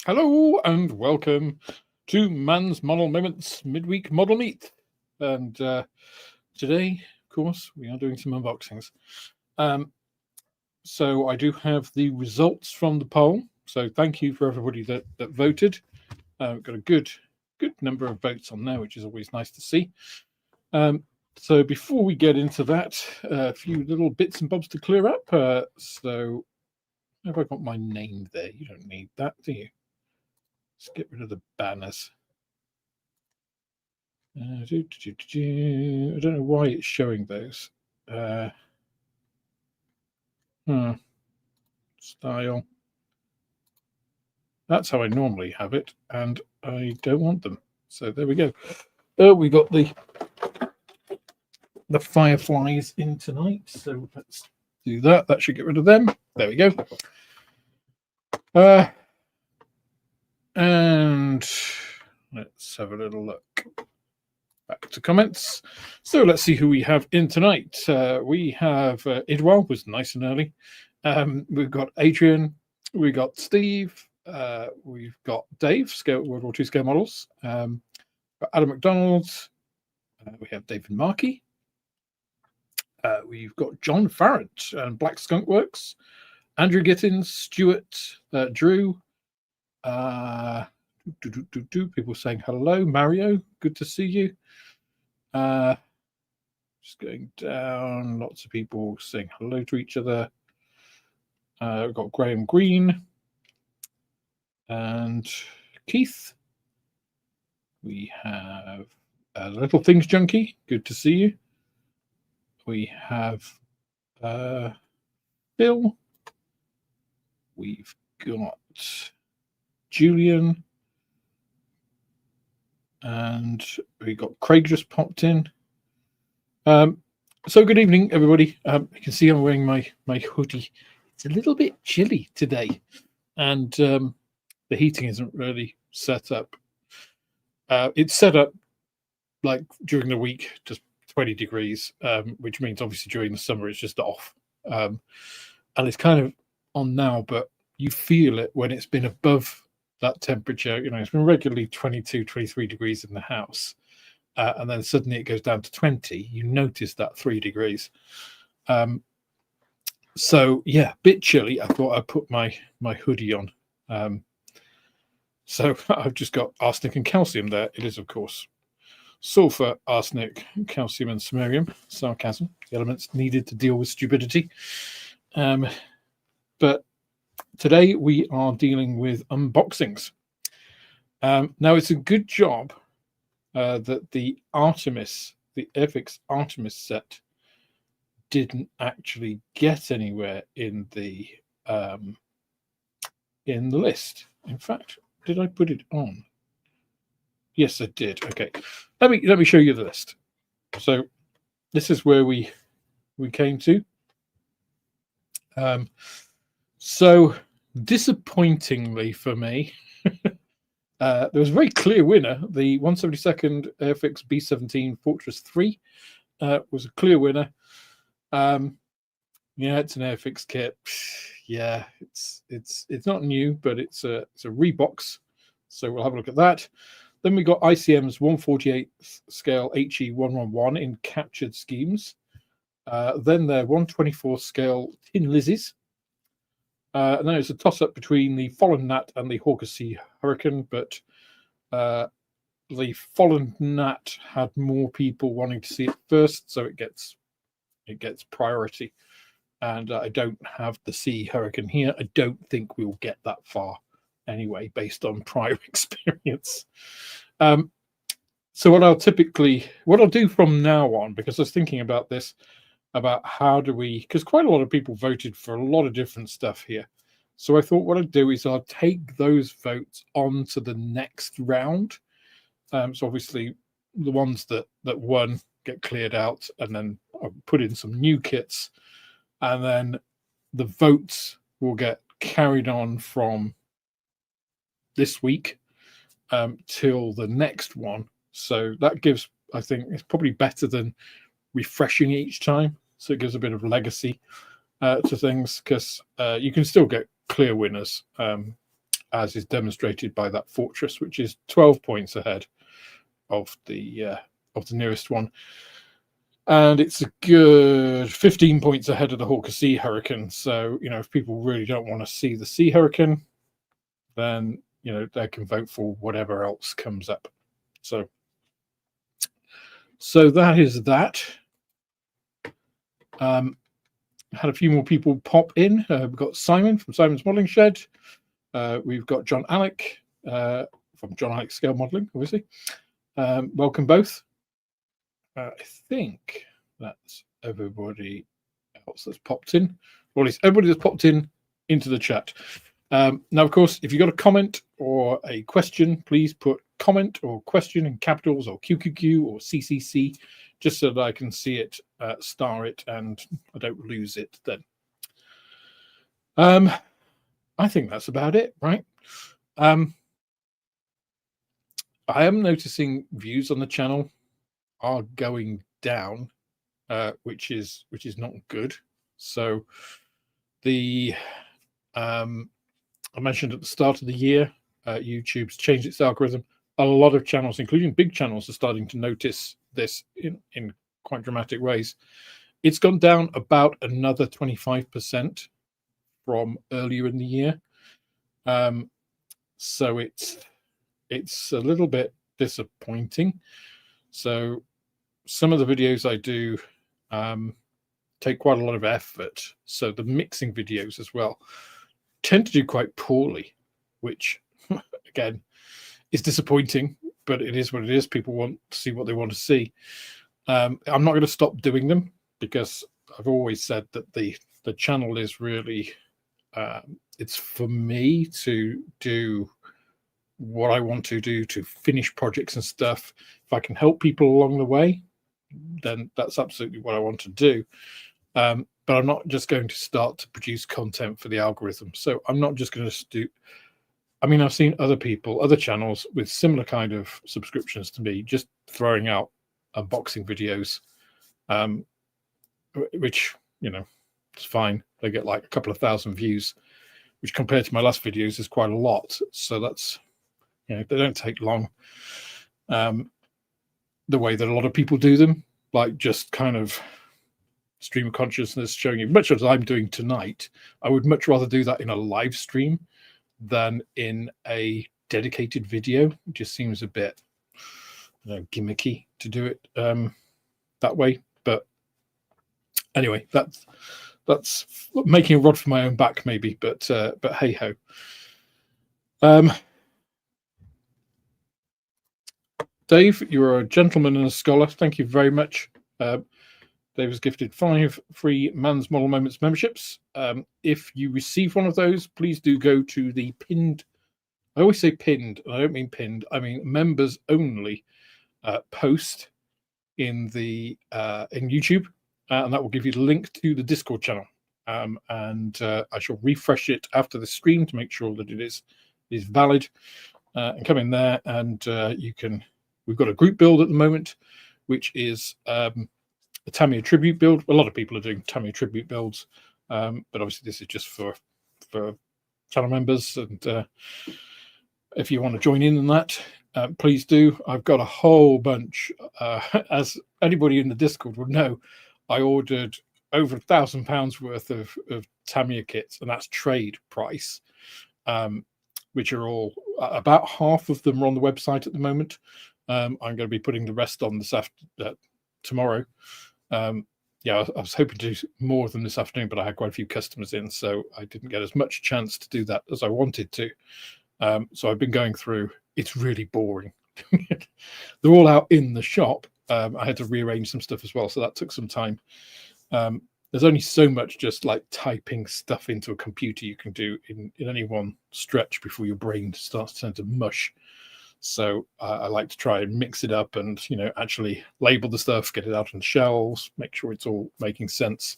Hello and welcome to Man's Model Moments Midweek Model Meet. And today, of course, we are doing some unboxings. So I do have the results from the poll. So thank you for everybody that voted. We've got a good number of votes on there, which is always nice to see. So before we get into that, a few little bits and bobs to clear up. So have I got my name there? You don't need that, do you? Let's get rid of the banners. I don't know why it's showing those. Style. That's how I normally have it, and I don't want them. So there we go. We got the fireflies in tonight, so let's do that. That should get rid of them. There we go. And let's have a little look. Back to comments. So let's see who we have in tonight. We have Idwell, was nice and early. We've got Adrian. We got Steve. We've got Dave, World War II scale models. Got Adam McDonald. We have David Markey. We've got John Farrant and Black Skunk Works. Andrew Gittins, Stuart, Drew. People saying hello. Mario, good to see you. Just going down, lots of people saying hello to each other. We've got Graham Green and Keith. We have Little Things Junkie, good to see you. We have Bill. We've got Julian. And we got Craig just popped in. So good evening, everybody. You can see I'm wearing my hoodie. It's a little bit chilly today, and the heating isn't really set up. It's set up like during the week, just 20 degrees, which means obviously during the summer it's just off. And it's kind of on now, but you feel it when it's been above that temperature. It's been regularly 22, 23 degrees in the house. And then suddenly it goes down to 20. You notice that 3 degrees. So yeah, bit chilly. I thought I'd put my hoodie on. So I've just got arsenic and calcium there. It is, of course, sulfur, arsenic, calcium, and samarium. Sarcasm, the elements needed to deal with stupidity. But today we are dealing with unboxings. Now it's a good job that the Artemis, the Airfix Artemis set, didn't actually get anywhere in the list. In fact, did I put it on? Yes, I did. Okay, let me show you the list. So this is where we came to. So disappointingly for me, there was a very clear winner. The 172nd Airfix B-17 Fortress 3 was a clear winner. Yeah, it's an Airfix kit. Yeah, it's not new, but it's a rebox. So we'll have a look at that. Then we got ICM's 148th scale HE111 in captured schemes. Then their 124th scale tin Lizzies. And then it's a toss-up between the Folland Gnat and the Hawker Sea Hurricane, but the Folland Gnat had more people wanting to see it first, so it gets priority. And I don't have the Sea Hurricane here. I don't think we'll get that far anyway, based on prior experience. So what I'll do from now on, because I was thinking about this, about how do we, because quite a lot of people voted for a lot of different stuff here. So I thought what I'd do is I'll take those votes on to the next round. So obviously the ones that won get cleared out, and then I'll put in some new kits, and then the votes will get carried on from this week till the next one. So that gives, I think, it's probably better than refreshing each time, so it gives a bit of legacy to things, because you can still get clear winners as is demonstrated by that fortress, which is 12 points ahead of the nearest one. And it's a good 15 points ahead of the Hawker Sea Hurricane. So, you know, if people really don't want to see the Sea Hurricane, then, you know, they can vote for whatever else comes up. So that is that. Had a few more people pop in. We've got Simon from Simon's Modelling Shed. We've got John Alec from John Alec Scale Modelling, obviously. Welcome both. I think that's everybody else that's popped in, or at least everybody that's popped in into the chat. Now, of course, if you've got a comment or a question, please put comment or question in capitals or QQQ or CCC, just so that I can see it, star it, and I don't lose it then. I think that's about it, right? I am noticing views on the channel are going down, which is not good. So the I mentioned at the start of the year, YouTube's changed its algorithm. A lot of channels, including big channels, are starting to notice this in quite dramatic ways. It's gone down about another 25% from earlier in the year. So it's a little bit disappointing. So some of the videos I do take quite a lot of effort. So the mixing videos as well tend to do quite poorly, which again is disappointing, but it is what it is. People want to see what they want to see. I'm not going to stop doing them, because I've always said that the channel is really it's for me to do what I want to do, to finish projects and stuff. If I can help people along the way, then that's absolutely what I want to do. But I'm not just going to start to produce content for the algorithm. So I'm not just going to do, I mean, I've seen other people, other channels with similar kind of subscriptions to me, just throwing out unboxing videos, which, you know, it's fine. They get like a couple of thousand views, which compared to my last videos is quite a lot. So that's, you know, they don't take long. The way that a lot of people do them, like just kind of stream of consciousness showing you, much as I'm doing tonight, I would much rather do that in a live stream than in a dedicated video. It just seems a bit, you know, gimmicky to do it that way. But anyway, that's making a rod for my own back, maybe. But hey ho. Dave, you're a gentleman and a scholar. Thank you very much. Dave has gifted 5 free Man's Model Moments memberships. If you receive one of those, please do go to the pinned, I always say pinned, and I don't mean pinned, I mean members only post in the in YouTube, and that will give you the link to the Discord channel. And I shall refresh it after the stream to make sure that it is valid. And come in there, and you can. We've got a group build at the moment, which is a Tamiya tribute build. A lot of people are doing Tamiya tribute builds, but obviously this is just for channel members. And if you want to join in on that, please do. I've got a whole bunch. As anybody in the Discord would know, I ordered over £1,000 worth of Tamiya kits, and that's trade price, which are all about half of them are on the website at the moment. I'm going to be putting the rest on this tomorrow. Yeah, I was hoping to do more of them this afternoon, but I had quite a few customers in, so I didn't get as much chance to do that as I wanted to. So I've been going through. It's really boring. They're all out in the shop. I had to rearrange some stuff as well, so that took some time. There's only so much just like typing stuff into a computer you can do in any one stretch before your brain starts to turn to mush. So I like to try and mix it up and, you know, actually label the stuff, get it out on the shelves, make sure it's all making sense.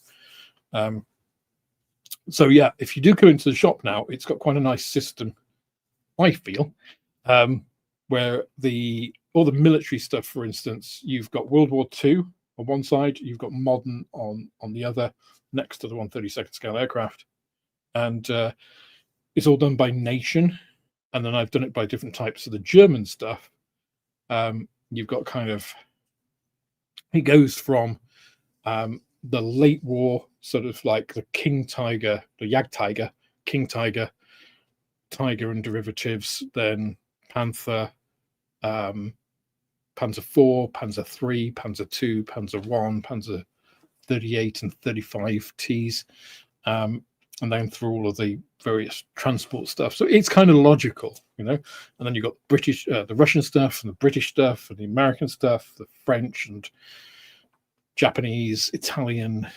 So yeah, if you do go into the shop now, it's got quite a nice system, I feel, where all the military stuff, for instance, you've got World War II on one side, you've got modern on the other, next to the 132nd scale aircraft, and it's all done by nation. and then I've done it by different types. So the German stuff, you've got kind of, it goes from the late war, sort of like the King Tiger, the Jagdtiger, King Tiger, Tiger and derivatives, then Panther, Panzer IV, Panzer III, Panzer II, Panzer I, Panzer 38 and 35 Ts, and then through all of the various transport stuff. So it's kind of logical, you know. And then you've got British, the Russian stuff, and the British stuff, and the American stuff, the French and Japanese, Italian,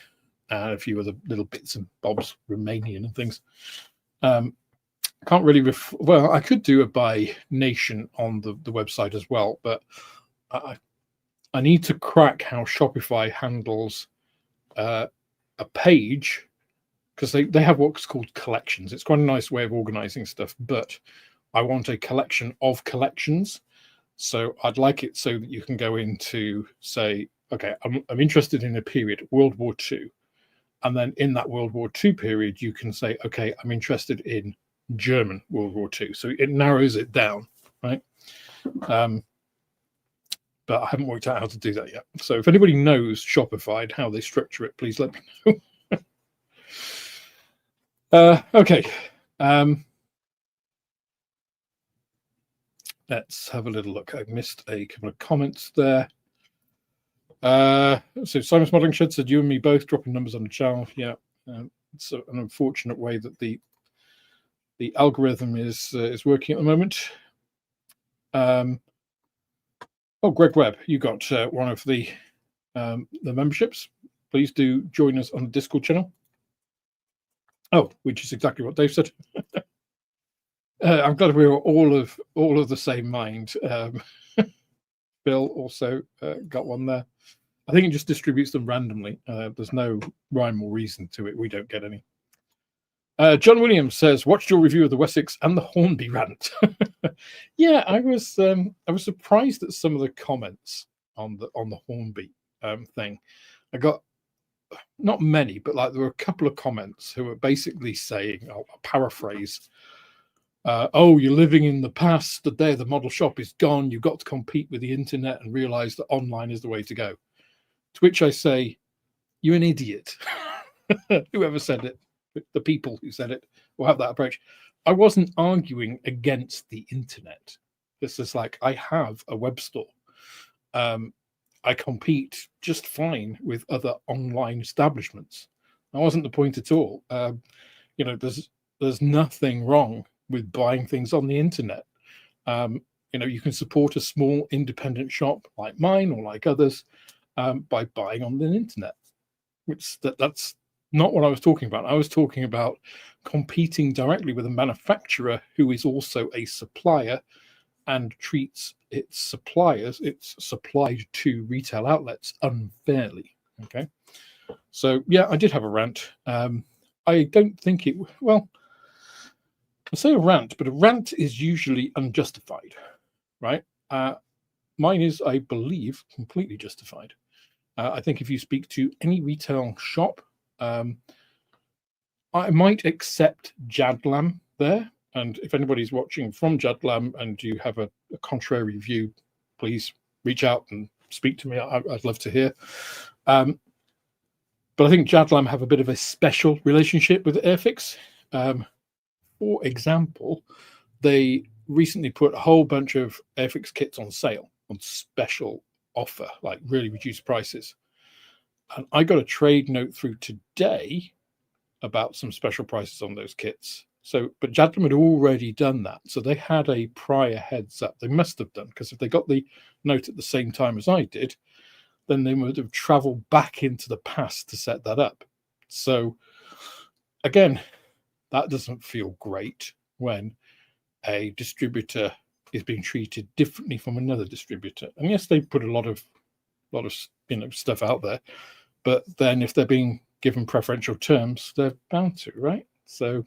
a few other little bits and bobs, Romanian and things. Can't really well, I could do it by nation on the website as well, but I need to crack how Shopify handles a page, because they have what's called collections. It's quite a nice way of organizing stuff, but I want a collection of collections. So I'd like it so that you can go into, say, okay, I'm interested in a period, World War II. And then in that World War II period, you can say, okay, I'm interested in German World War II. So it narrows it down, right? But I haven't worked out how to do that yet. So if anybody knows Shopify, how they structure it, please let me know. Okay. Let's have a little look. I missed a couple of comments there. So Simon's Modeling Shed said, you and me both dropping numbers on the channel. Yeah. It's an unfortunate way that the algorithm is working at the moment. Oh, Greg Webb, you got one of the memberships. Please do join us on the Discord channel. Oh, which is exactly what Dave said. I'm glad we were all of the same mind. Bill also got one there. I think it just distributes them randomly. There's no rhyme or reason to it. We don't get any. John Williams says, watched your review of the Wessex and the Hornby rant. Yeah, I was surprised at some of the comments on the Hornby thing. I got not many, but like there were a couple of comments who were basically saying, I'll paraphrase, oh, you're living in the past, the day of the model shop is gone, you've got to compete with the internet and realize that online is the way to go. To which I say, you're an idiot. Whoever said it, the people who said it will have that approach. I wasn't arguing against the internet. This is like, I have a web store. I compete just fine with other online establishments. That wasn't the point at all. You know, there's nothing wrong with buying things on the internet. You know, you can support a small independent shop like mine or like others by buying on the internet. Which that's not what I was talking about. I was talking about competing directly with a manufacturer who is also a supplier and treats its suppliers, it's supplied to retail outlets, unfairly. Okay. So, yeah, I did have a rant. I don't think it, well, I say a rant, but a rant is usually unjustified, right? Mine is, I believe, completely justified. I think if you speak to any retail shop, I might accept Jadlam there. And if anybody's watching from Jadlam and you have a contrary view, please reach out and speak to me. I'd love to hear. But I think Jadlam have a bit of a special relationship with Airfix. For example, they recently put a whole bunch of Airfix kits on sale on special offer, like really reduced prices. And I got a trade note through today about some special prices on those kits. So, but Jadlam had already done that. So they had a prior heads up. They must have done, because if they got the note at the same time as I did, then they would have traveled back into the past to set that up. So again, that doesn't feel great when a distributor is being treated differently from another distributor. And yes, they put a lot of stuff out there, but then if they're being given preferential terms, they're bound to, right? So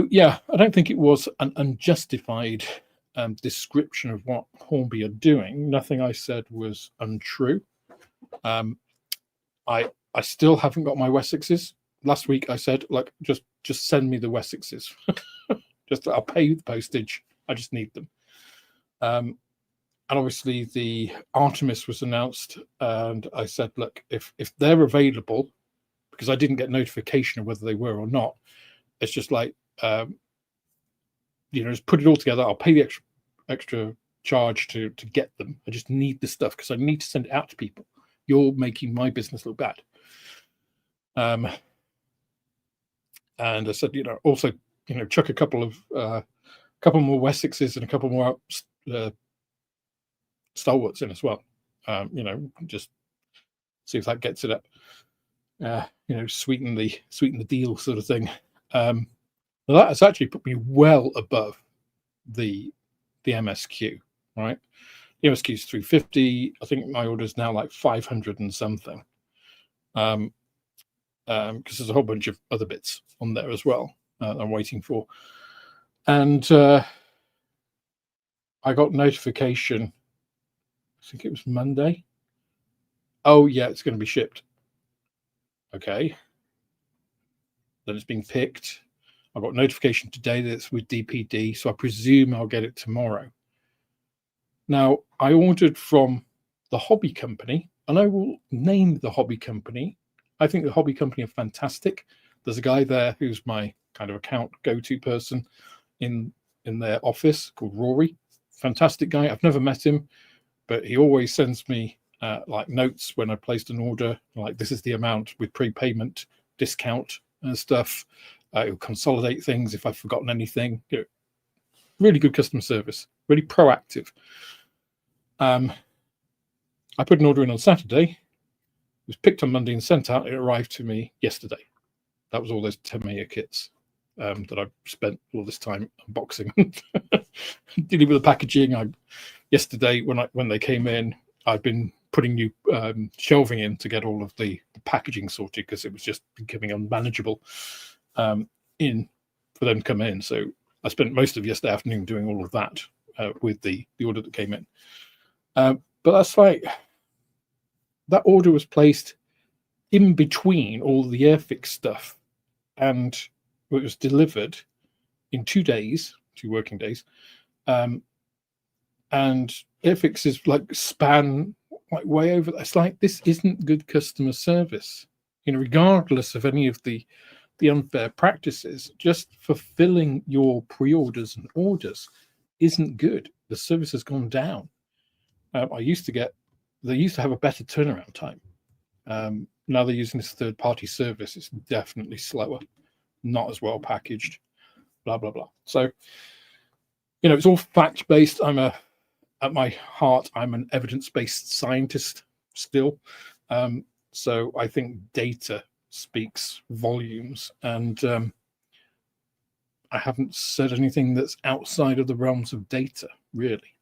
yeah, I don't think it was an unjustified description of what Hornby are doing. Nothing I said was untrue. I still haven't got my Wessexes. Last week I said, like, just send me the Wessexes. Just I'll pay the postage. I just need them. And obviously the Artemis was announced, and I said, look, if they're available, because I didn't get notification of whether they were or not, it's just like, just put it all together. I'll pay the extra charge to get them. I just need the stuff because I need to send it out to people. You're making my business look bad. And I said, also, chuck a couple more Wessexes and a couple more Stalwarts in as well. Just see if that gets it up. Sweeten the deal sort of thing. Well, that has actually put me well above the MSQ, right? The MSQ is 350. I think my order is now like 500 and something. Because there's a whole bunch of other bits on there as well I'm waiting for. And I got notification, I think it was Monday. Oh, yeah, it's going to be shipped. Okay. Then it's being picked. I got notification today that it's with DPD, so I presume I'll get it tomorrow. Now, I ordered from the hobby company, and I will name the hobby company. I think the hobby company are fantastic. There's a guy there who's my kind of account go-to person in their office called Rory. Fantastic guy. I've never met him, but he always sends me like notes when I placed an order, like this is the amount with prepayment discount and stuff. He'll consolidate things if I've forgotten anything. Really good customer service, really proactive. I put an order in on Saturday. It was picked on Monday and sent out. It arrived to me yesterday. That was all those Tamiya kits that I've spent all this time unboxing, dealing with the packaging. Yesterday when they came in, I've been putting new shelving in to get all of the packaging sorted because it was just becoming unmanageable for them to come in. So I spent most of yesterday afternoon doing all of that with the order that came in. But that's like, that order was placed in between all the Airfix stuff, and it was delivered in 2 days, 2 working days. And Airfix is like span like way over. It's like, this isn't good customer service. Regardless of any of the unfair practices, just fulfilling your pre-orders and orders isn't good. The service has gone down. They used to have a better turnaround time. Now they're using this third-party service. It's definitely slower, not as well packaged, blah, blah, blah. So, it's all fact-based. At my heart, I'm an evidence-based scientist still. So I think data speaks volumes, and I haven't said anything that's outside of the realms of data, really.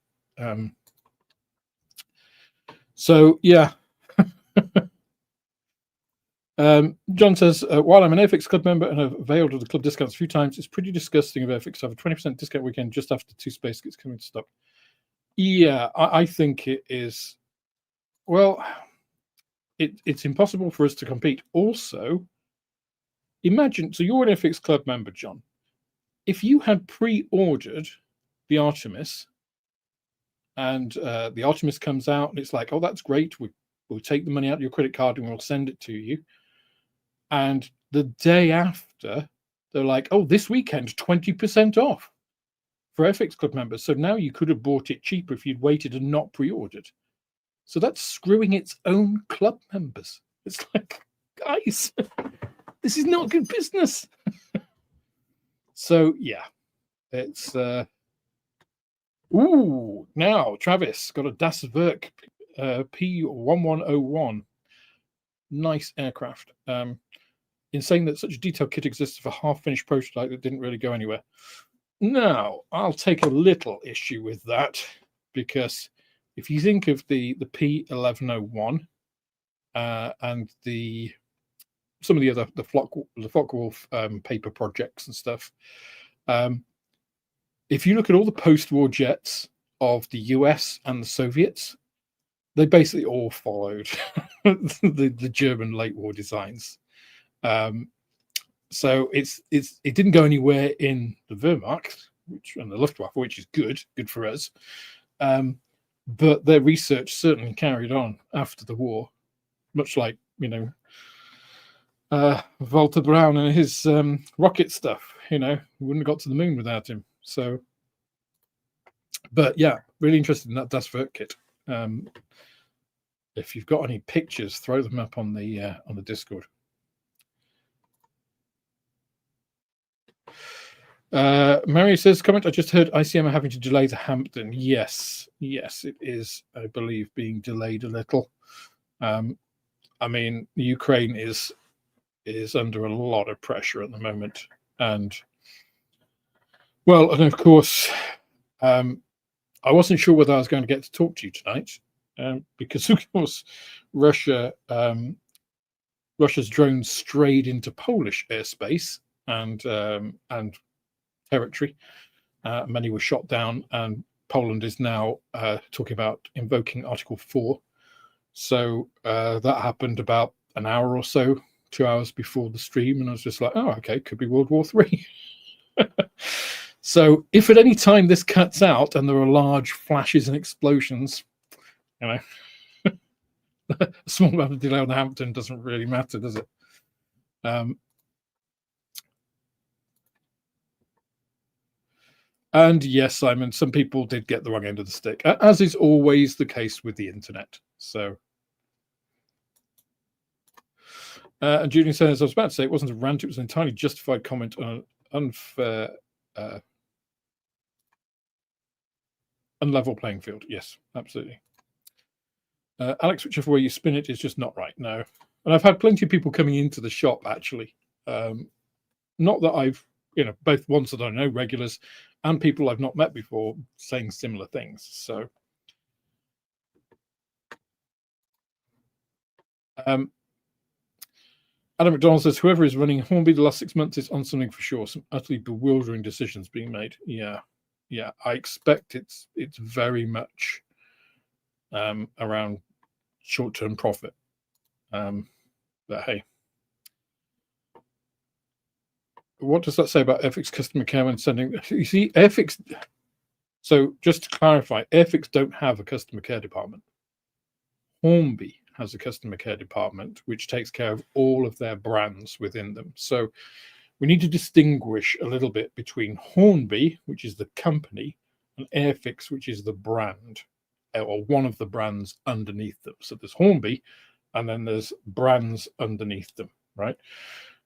So, yeah. John says, while I'm an Airfix Club member and have availed of the club discounts a few times, it's pretty disgusting of Airfix to have a 20% discount weekend just after 2 space kits coming to stock. Yeah, I think it is. Well, it's impossible for us to compete. Also, imagine, so you're an Airfix Club member, John. If you had pre-ordered the Artemis, and the Artemis comes out, and it's like, oh, that's great. We'll take the money out of your credit card and we'll send it to you. And the day after, they're like, oh, this weekend, 20% off for Airfix Club members. So now you could have bought it cheaper if you'd waited and not pre-ordered. So that's screwing its own club members. It's like, guys, this is not good business. So, yeah, it's... now Travis got a Das Werk P1101. Nice aircraft. In saying that such a detailed kit exists for half-finished prototype that didn't really go anywhere. Now, I'll take a little issue with that, because if you think of the P1101 and some of the other the Focke-Wulf paper projects and stuff, if you look at all the post-war jets of the US and the Soviets, they basically all followed the German late war designs. So it didn't go anywhere in the Wehrmacht, and the Luftwaffe, which is good for us. But their research certainly carried on after the war, much like Walter Brown and his rocket stuff. We wouldn't have got to the moon without him. So, but yeah, really interested in that Das Werk kit. If you've got any pictures, throw them up on the Discord. Mary says, comment, I just heard ICM are having to delay the Hampton. Yes, it is, I believe, being delayed a little. I mean, Ukraine is under a lot of pressure at the moment. And of course, I wasn't sure whether I was going to get to talk to you tonight, because of course, Russia's drones strayed into Polish airspace and territory. Many were shot down, and Poland is now talking about invoking Article 4. So that happened about an hour or so, 2 hours before the stream, and I was just like, oh, okay, could be World War III. So if at any time this cuts out and there are large flashes and explosions, a small amount of delay on the Hampton doesn't really matter, does it? And yes, Simon, some people did get the wrong end of the stick, as is always the case with the internet. So, and Julian says, I was about to say it wasn't a rant, it was an entirely justified comment on an unfair, unlevel playing field. Yes, absolutely. Alex, whichever way you spin it is just not right. No. And I've had plenty of people coming into the shop, actually. Not that I've, both ones that I know, regulars, and people I've not met before, saying similar things. So, Adam McDonald says, whoever is running Hornby the last 6 months is on something for sure. Some utterly bewildering decisions being made. Yeah. I expect it's very much around short-term profit. But hey, what does that say about Airfix customer care when sending? You see, Airfix. So just to clarify, Airfix don't have a customer care department. Hornby has a customer care department which takes care of all of their brands within them. So we need to distinguish a little bit between Hornby, which is the company, and Airfix, which is the brand, or one of the brands underneath them. So there's Hornby, and then there's brands underneath them, right?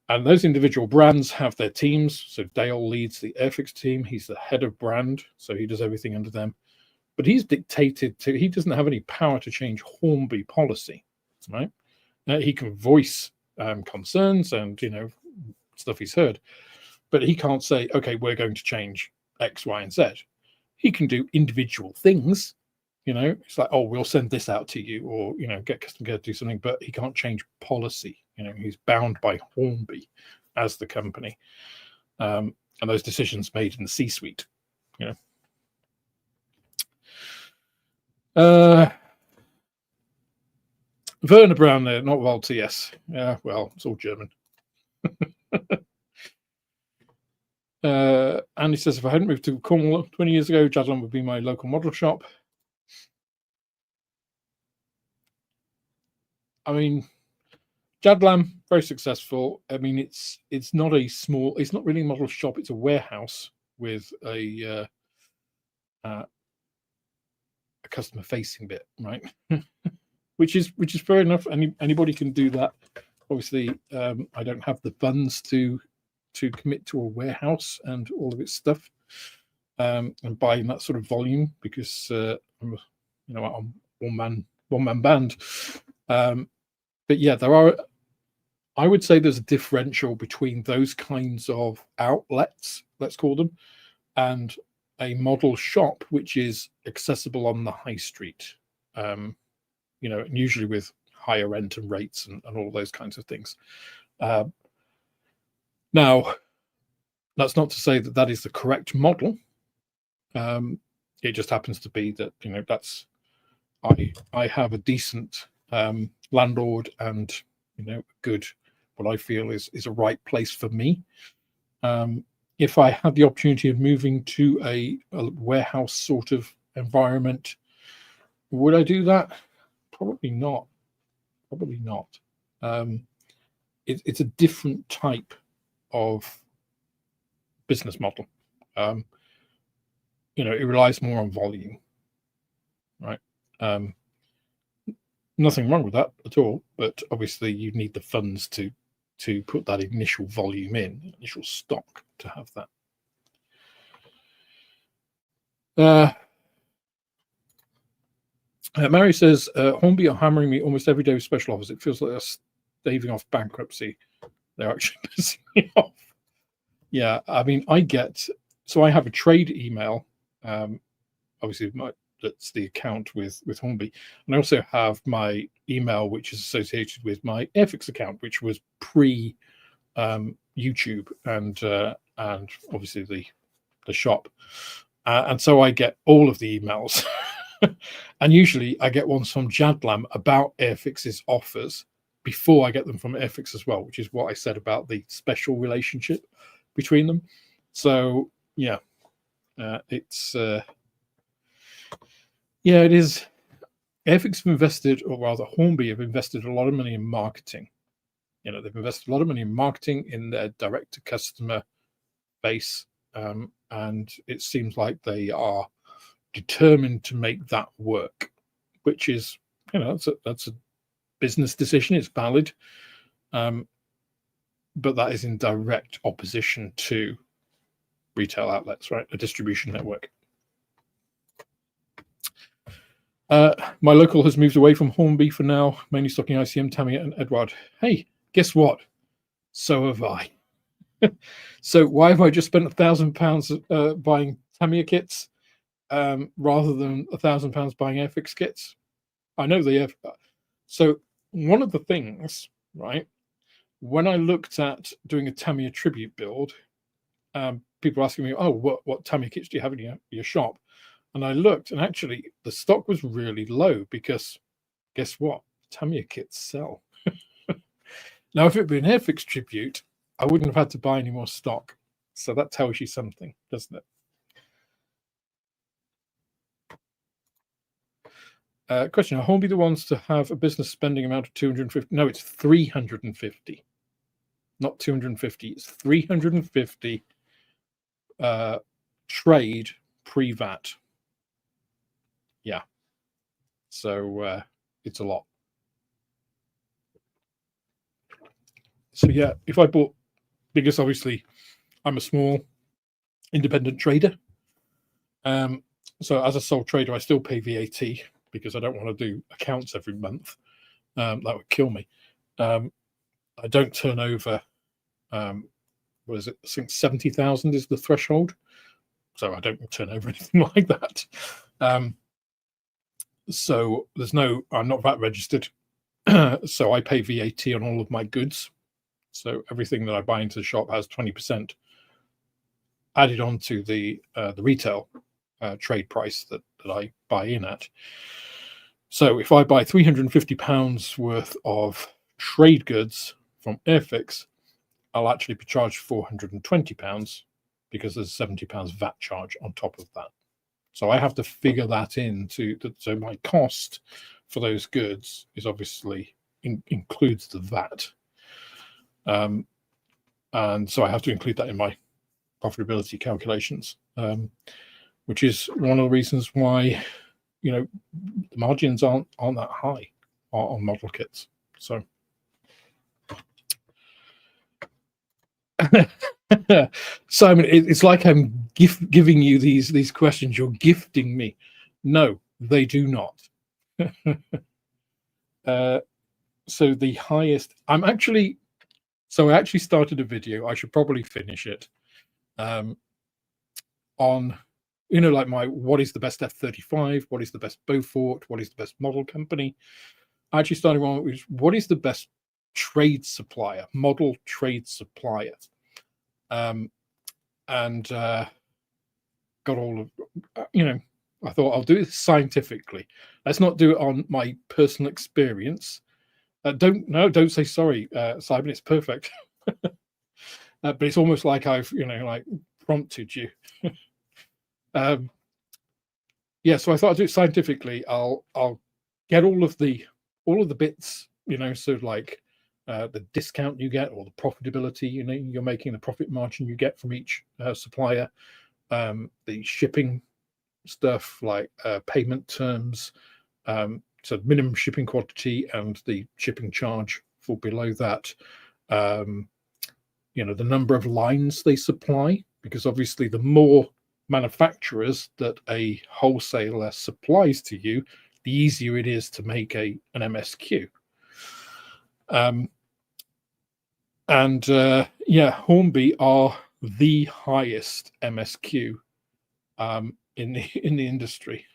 And those individual brands have their teams. So Dale leads the Airfix team. He's the head of brand, so he does everything under them. But he's dictated to, he doesn't have any power to change Hornby policy, right? He can voice concerns and, stuff he's heard, but he can't say, okay, we're going to change X, Y, and Z. He can do individual things, it's like, oh, we'll send this out to you, or, get customer care to do something, but he can't change policy. He's bound by Hornby as the company, and those decisions made in the C-suite. Werner Brown there, not Walter. Yes, yeah. Well, it's all German. Andy says, if I hadn't moved to Cornwall 20 years ago, Jadlam would be my local model shop. I mean, Jadlam, very successful. I mean, it's not a small, it's not really a model shop. It's a warehouse with a customer facing bit, right? which is fair enough. Anybody can do that. Obviously, I don't have the funds to commit to a warehouse and all of its stuff, and buying that sort of volume, because I'm one man band. But yeah, I would say there's a differential between those kinds of outlets, let's call them, and a model shop which is accessible on the high street, and usually with higher rent and rates and all those kinds of things. Now, that's not to say that that is the correct model. It just happens to be that, that's, I have a decent landlord and, good what I feel is a right place for me. If I had the opportunity of moving to a warehouse sort of environment, would I do that? Probably not. Probably not. It's a different type of business model. It relies more on volume, right? Nothing wrong with that at all, but obviously you need the funds to put that initial volume in, initial stock to have that. Mary says, Hornby are hammering me almost every day with special offers. It feels like they're staving off bankruptcy. They're actually pissing me off. Yeah, I mean, I have a trade email. Obviously, that's the account with Hornby. And I also have my email, which is associated with my Airfix account, which was pre YouTube and obviously the shop. And so I get all of the emails. And usually I get ones from Jadlam about Airfix's offers before I get them from Airfix as well, which is what I said about the special relationship between them. So yeah, it is. Airfix have invested, or rather Hornby have invested a lot of money in marketing. They've invested a lot of money in marketing in their direct to customer base, and it seems like they are determined to make that work, which is, that's a business decision. It's valid, but that is in direct opposition to retail outlets, right? A distribution network. My local has moved away from Hornby for now, mainly stocking ICM, Tamiya, and Edward. Hey, guess what? So have I. So why have I just spent £1,000 buying Tamiya kits rather than £1,000 buying Airfix kits? I know they have. So one of the things, right, when I looked at doing a Tamiya tribute build, people asking me, oh, what Tamiya kits do you have in your shop? And I looked, and actually the stock was really low because guess what? Tamiya kits sell. Now, if it had been an Airfix tribute, I wouldn't have had to buy any more stock. So that tells you something, doesn't it? Question: are Hornby the ones to have a business spending amount of 250? No, it's 350, not 250. It's 350 trade pre-VAT. Yeah, so it's a lot. So yeah, if I bought, because obviously I'm a small independent trader, so as a sole trader I still pay VAT because I don't want to do accounts every month. That would kill me. I don't turn over, what is it? I think 70,000 is the threshold, so I don't turn over anything like that. So I'm not VAT registered, so I pay VAT on all of my goods. So everything that I buy into the shop has 20% added onto the retail trade price that I buy in at. So if I buy £350 worth of trade goods from Airfix, I'll actually be charged £420 because there's £70 VAT charge on top of that. So I have to figure that so my cost for those goods is obviously includes the VAT. And so I have to include that in my profitability calculations, which is one of the reasons why, the margins aren't that high on model kits. So Simon, it's like I'm giving you these questions. You're gifting me. No, they do not. So the highest, I actually started a video. I should probably finish it. On, like what is the best F-35? What is the best Beaufort? What is the best model company? I actually started one with what is the best trade supplier, model trade supplier. And got all of, I thought I'll do it scientifically. Let's not do it on my personal experience. Don't say sorry, Simon. It's perfect. But it's almost like I've like prompted you. Yeah, so I thought I'd do it scientifically. I'll get all of the bits, sort of like the discount you get or the profitability, you're making, the profit margin you get from each supplier, the shipping stuff like payment terms, so minimum shipping quantity and the shipping charge for below that, the number of lines they supply, because obviously the more manufacturers that a wholesaler supplies to you, the easier it is to make an MSQ. Hornby are the highest MSQ in the industry.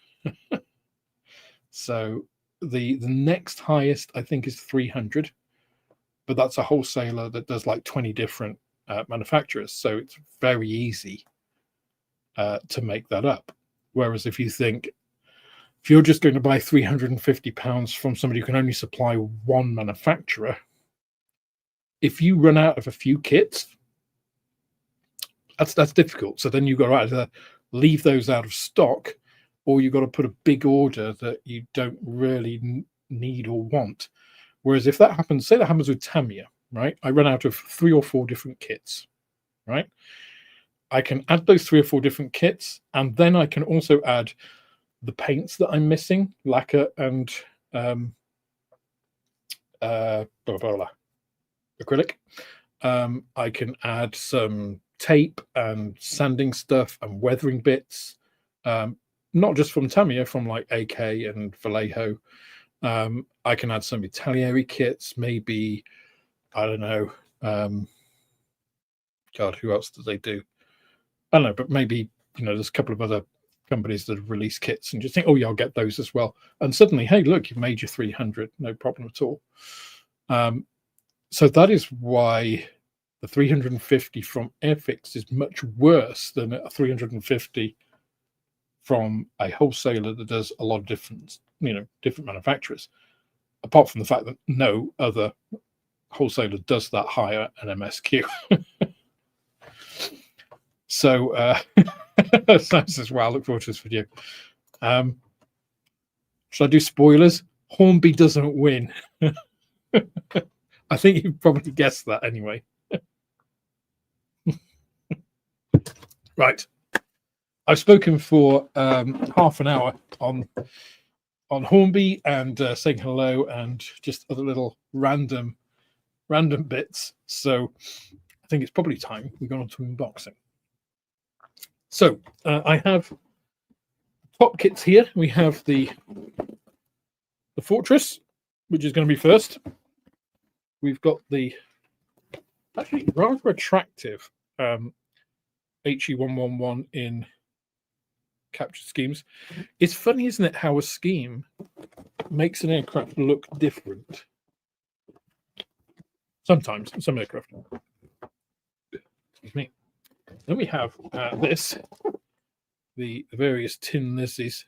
So the next highest, I think, is 300, but that's a wholesaler that does like 20 different manufacturers, so it's very easy to make that up. Whereas if you're just going to buy £350 from somebody who can only supply one manufacturer, if you run out of a few kits, that's difficult. So then you've got to either leave those out of stock, or you've got to put a big order that you don't really need or want. Whereas if that happens, say that happens with Tamiya, right? I run out of 3 or 4 different kits, right? I can add those 3 or 4 different kits, and then I can also add the paints that I'm missing, lacquer and acrylic. I can add some tape and sanding stuff and weathering bits, not just from Tamiya, from like AK and Vallejo. I can add some Italieri kits, maybe, I don't know, God, who else do they do? I don't know, but maybe, there's a couple of other companies that have released kits, and just think, oh yeah, I'll get those as well. And suddenly, hey, look, you've made your 300, no problem at all. So that is why the 350 from Airfix is much worse than a 350 from a wholesaler that does a lot of different manufacturers, apart from the fact that no other wholesaler does that higher an MSQ. So Sam says, wow, look forward to this video. Should I do spoilers? Hornby doesn't win. I think you probably guessed that anyway. Right. I've spoken for half an hour on Hornby and saying hello and just other little random bits. So I think it's probably time we go on to unboxing. So I have top kits here. We have the Fortress, which is going to be first. We've got the actually rather attractive HE111 in capture schemes. It's funny, isn't it, how a scheme makes an aircraft look different. Sometimes, some aircraft. Excuse me. Then we have this, the various tin Lizzies.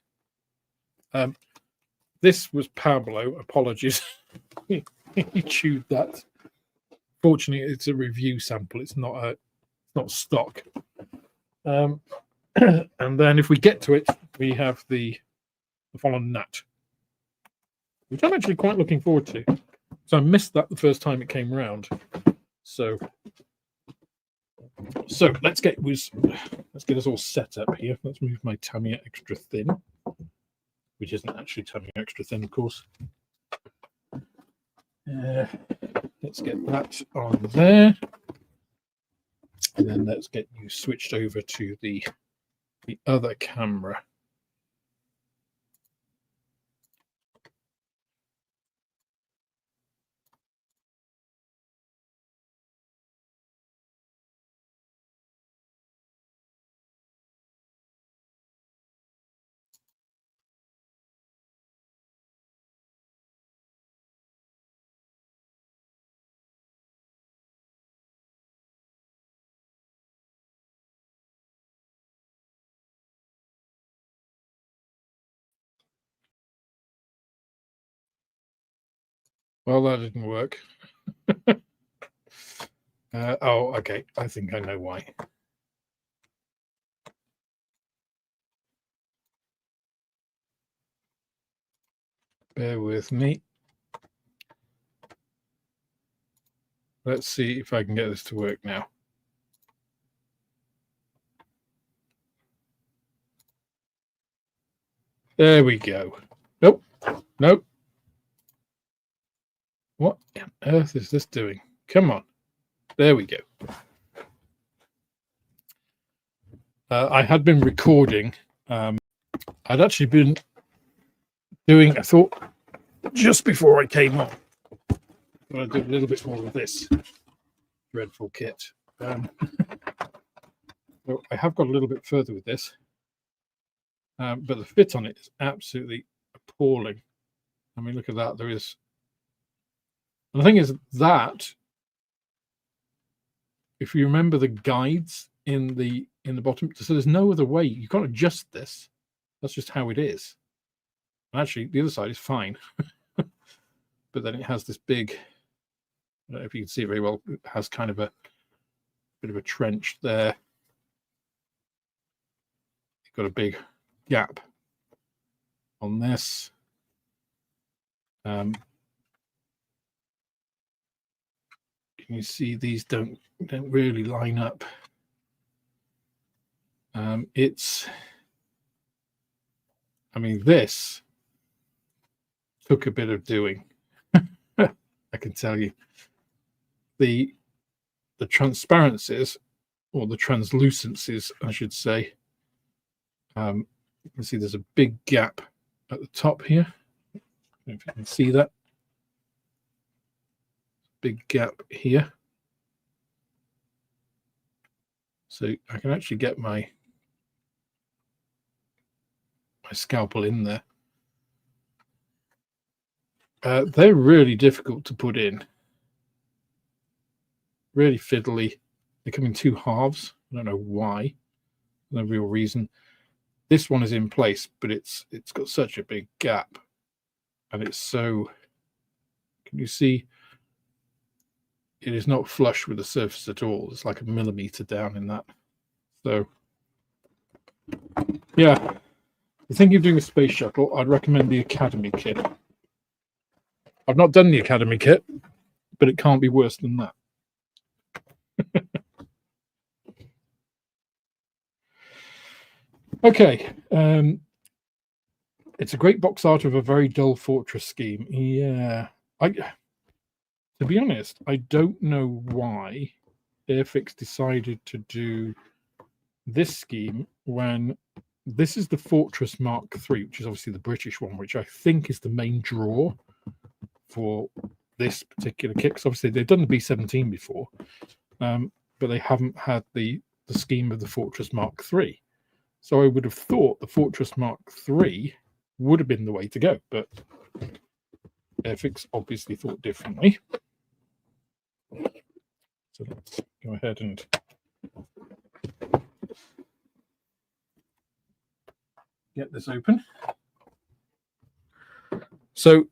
This was Pablo. Apologies. He chewed that. Fortunately, it's a review sample. It's not stock. And then if we get to it, we have the Folland Gnat, which I'm actually quite looking forward to. So I missed that the first time it came around. So let's get us all set up here. Let's move my Tamiya extra thin, which isn't actually Tamiya extra thin, of course. Let's get that on there, and then let's get you switched over to the other camera. Well, that didn't work. Oh, okay. I think I know why. Bear with me. Let's see if I can get this to work now. There we go. Nope. Nope. What on earth is this doing? Come on. There we go. I had been recording. I'd actually been doing, I thought, just before I came on, I'd do a little bit more of this dreadful kit. So I have got a little bit further with this, but the fit on it is absolutely appalling. I mean, look at that. There is, and the thing is that if you remember the guides in the bottom, so there's no other way. You can't adjust this. That's just how it is. And actually, the other side is fine, but then it has this big. I don't know if you can see it very well. It has kind of a bit of a trench there. You've got a big gap on this. Can you see these don't really line up? I mean, this took a bit of doing. I can tell you. The transparencies, or the translucencies, I should say. You can see there's a big gap at the top here. I don't know if you can see that. Big gap here. So I can actually get my scalpel in there. They're really difficult to put in. Really fiddly. They come in two halves. I don't know why. No real reason. This one is in place, but it's got such a big gap, and it's so. Can you see? It is not flush with the surface at all. It's like a millimeter down in that. So, yeah, if you're thinking of doing a space shuttle, I'd recommend the Academy kit. I've not done the Academy kit, but it can't be worse than that. Okay, it's a great box art of a very dull fortress scheme. Yeah, to be honest, I don't know why Airfix decided to do this scheme when this is the Fortress Mark III, which is obviously the British one, which I think is the main draw for this particular kit. Because obviously they've done the B-17 before, but they haven't had the scheme of the Fortress Mark III. So I would have thought the Fortress Mark III would have been the way to go, but Airfix obviously thought differently. So let's go ahead and get this open. So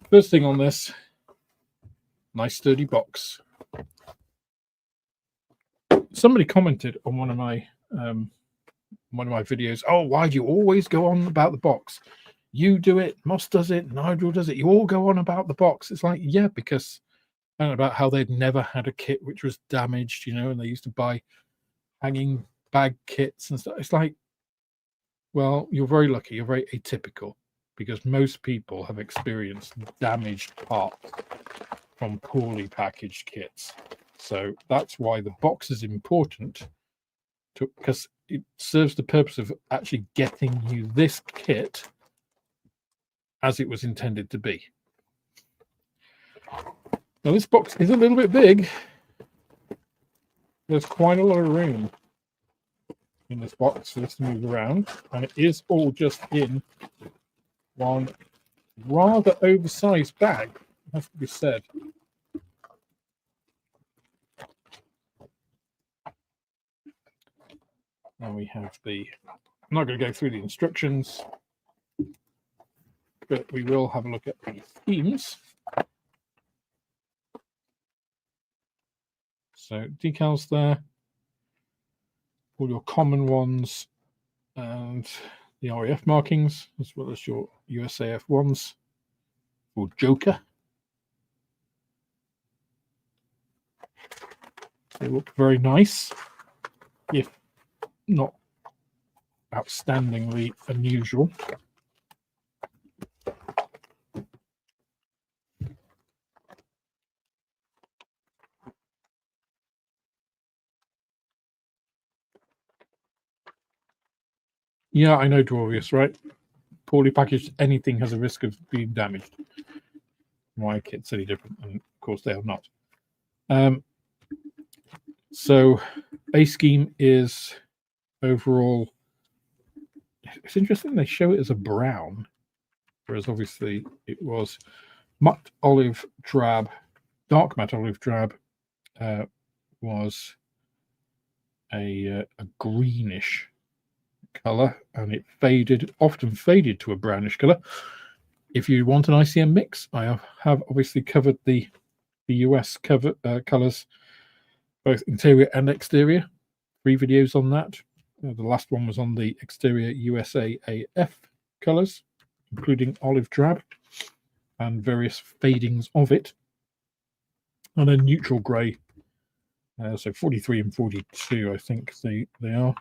first thing on this, nice sturdy box. Somebody commented on one of my videos, oh, why do you always go on about the box? You do it, Moss does it, Nigel does it, you all go on about the box. It's like, yeah, because I don't know about how they'd never had a kit which was damaged, you know, and they used to buy hanging bag kits and stuff. It's like, well, you're very lucky, you're very atypical, because most people have experienced damaged parts from poorly packaged kits. So that's why the box is important, because it serves the purpose of actually getting you this kit as it was intended to be. Now this box is a little bit big. There's quite a lot of room in this box for this to move around, and it is all just in one rather oversized bag, it has to be said. And we have the, I'm not going to go through the instructions, but we will have a look at the schemes. So decals there, all your common ones, and the RAF markings, as well as your USAF ones, or Joker. They look very nice, if not outstandingly unusual. Yeah, I know, Dwarvius, right? Poorly packaged anything has a risk of being damaged. My kit's any different, and of course they are not. So A scheme is overall, it's interesting they show it as a brown, whereas obviously it was matte olive drab, dark matte olive drab was a greenish color, and it often faded to a brownish color. If you want an ICM mix, I have obviously covered the US colors, both interior and exterior. 3 videos on that. The last one was on the exterior USAAF colors, including olive drab and various fadings of it, and a neutral grey. So 43 and 42, I think they are.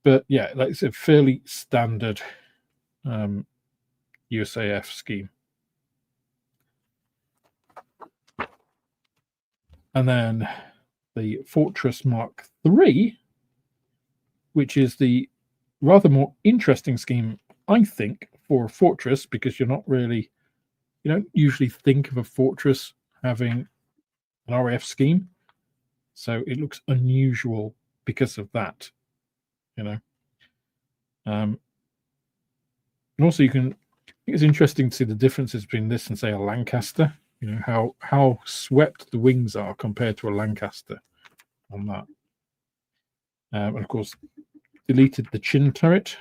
But yeah, that's a fairly standard USAF scheme. And then the Fortress Mark III, which is the rather more interesting scheme, I think, for a Fortress, because you don't usually think of a Fortress having an RAF scheme. So it looks unusual because of that, And also it's interesting to see the differences between this and, say, a Lancaster. How swept the wings are compared to a Lancaster on that. And of course, deleted the chin turret,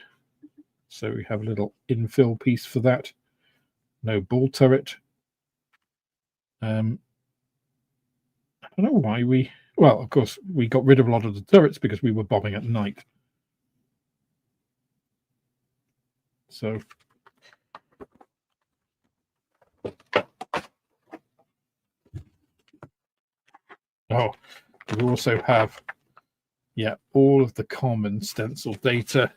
so we have a little infill piece for that. No ball turret. I don't know why of course, we got rid of a lot of the turrets because we were bombing at night. So we also have all of the common stencil data,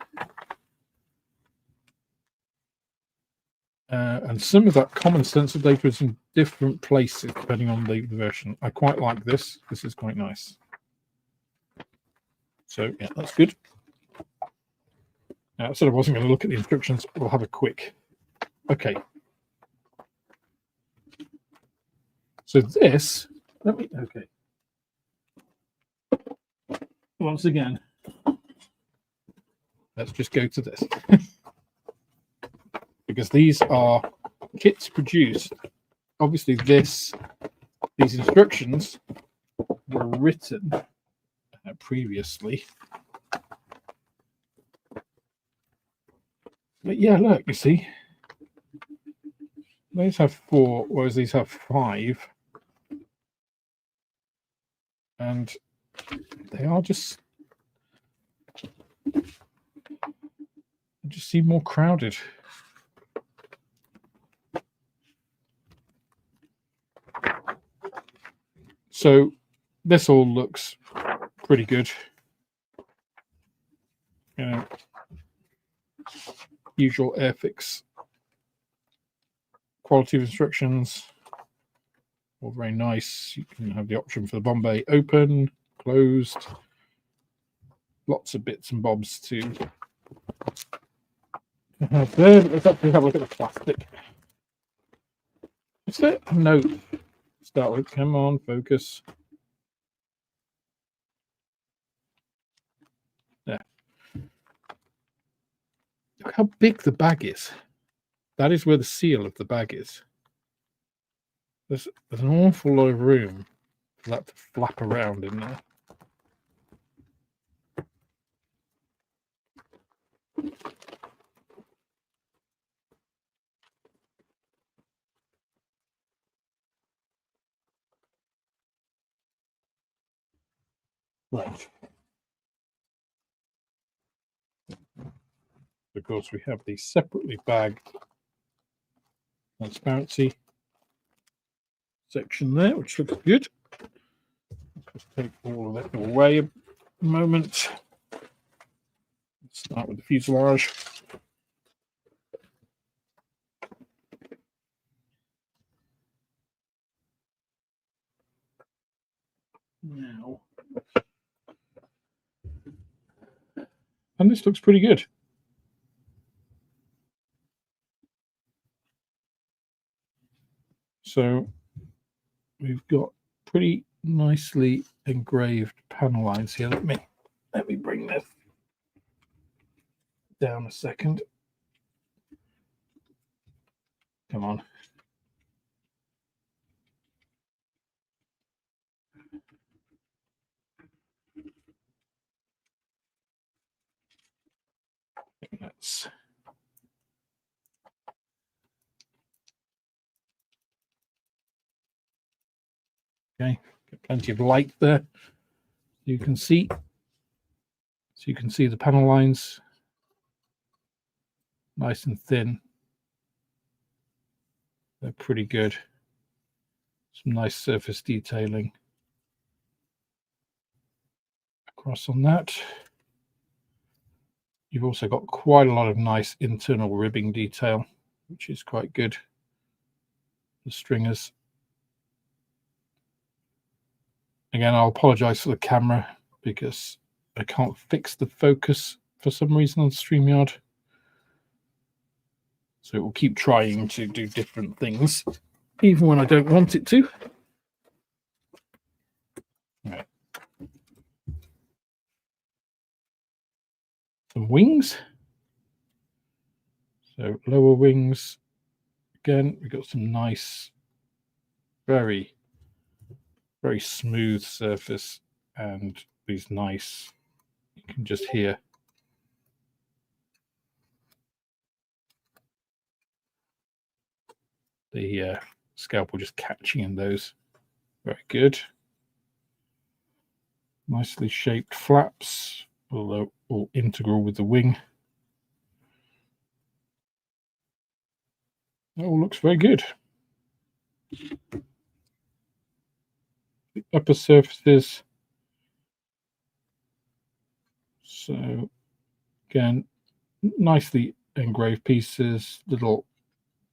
and some of that common stencil data is in different places depending on the version. I quite like this. This is quite nice. So yeah, that's good. I said I wasn't going to look at the instructions. We'll have a quick. Okay. So this, okay. Once again, let's just go to this. Because these are kits produced. Obviously, these instructions were written previously. But yeah, look, you see, these have 4, whereas these have 5. And they are just seem more crowded. So this all looks pretty good. Usual Airfix quality of instructions. All very nice. You can have the option for the bomb bay open, closed. Lots of bits and bobs to have there. Let's actually have a look at the plastic. Is it? No. Start with. Come on, focus. There. Look how big the bag is. That is where the seal of the bag is. There's an awful lot of room for that to flap around in there. Right. Of course, we have the separately bagged transparency section there, which looks good. Let's take all of that away a moment. Let's start with the fuselage. Now, and this looks pretty good. So we've got pretty nicely engraved panel lines here. Let me bring this down a second. Come on. That's okay. Get plenty of light there. You can see. So you can see the panel lines, nice and thin. They're pretty good. Some nice surface detailing across on that. You've also got quite a lot of nice internal ribbing detail, which is quite good. The stringers. Again, I'll apologize for the camera because I can't fix the focus for some reason on StreamYard. So it will keep trying to do different things, even when I don't want it to. Right. Some wings. So lower wings. Again, we've got some nice, very smooth surface and these nice, you can just hear the scalpel just catching in those. Very good. Nicely shaped flaps, although all integral with the wing. That all looks very good. The upper surfaces. So again, nicely engraved pieces, little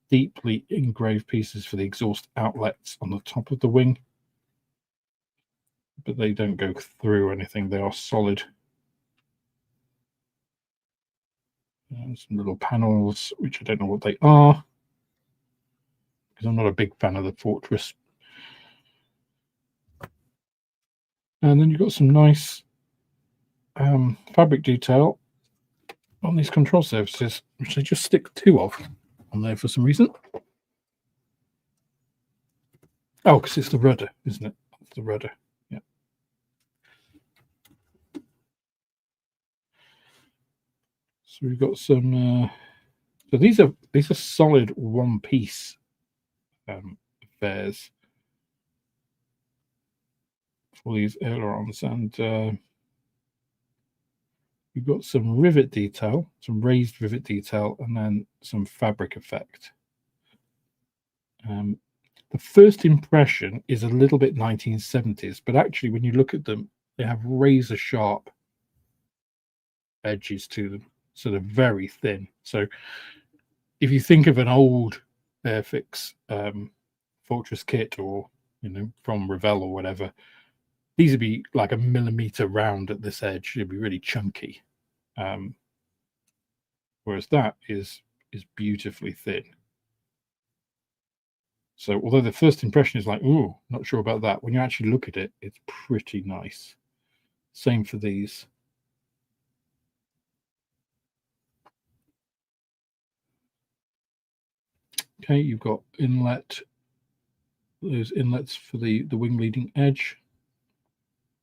deeply engraved pieces for the exhaust outlets on the top of the wing. But they don't go through anything, they are solid. And some little panels, which I don't know what they are, because I'm not a big fan of the Fortress. And then you've got some nice fabric detail on these control surfaces, which they just stick two of on there for some reason. Oh, because it's the rudder, isn't it? It's the rudder. Yeah. So we've got some. So these are solid one-piece affairs for these ailerons, and you've got some rivet detail, some raised rivet detail, and then some fabric effect. The first impression is a little bit 1970s, but actually when you look at them, they have razor sharp edges to them. So they're very thin. So if you think of an old Airfix Fortress kit, or from Revell or whatever, these would be like a millimeter round at this edge. It'd be really chunky. Whereas that is beautifully thin. So although the first impression is like, ooh, not sure about that, when you actually look at it, it's pretty nice. Same for these. Okay, you've got those inlets for the wing leading edge.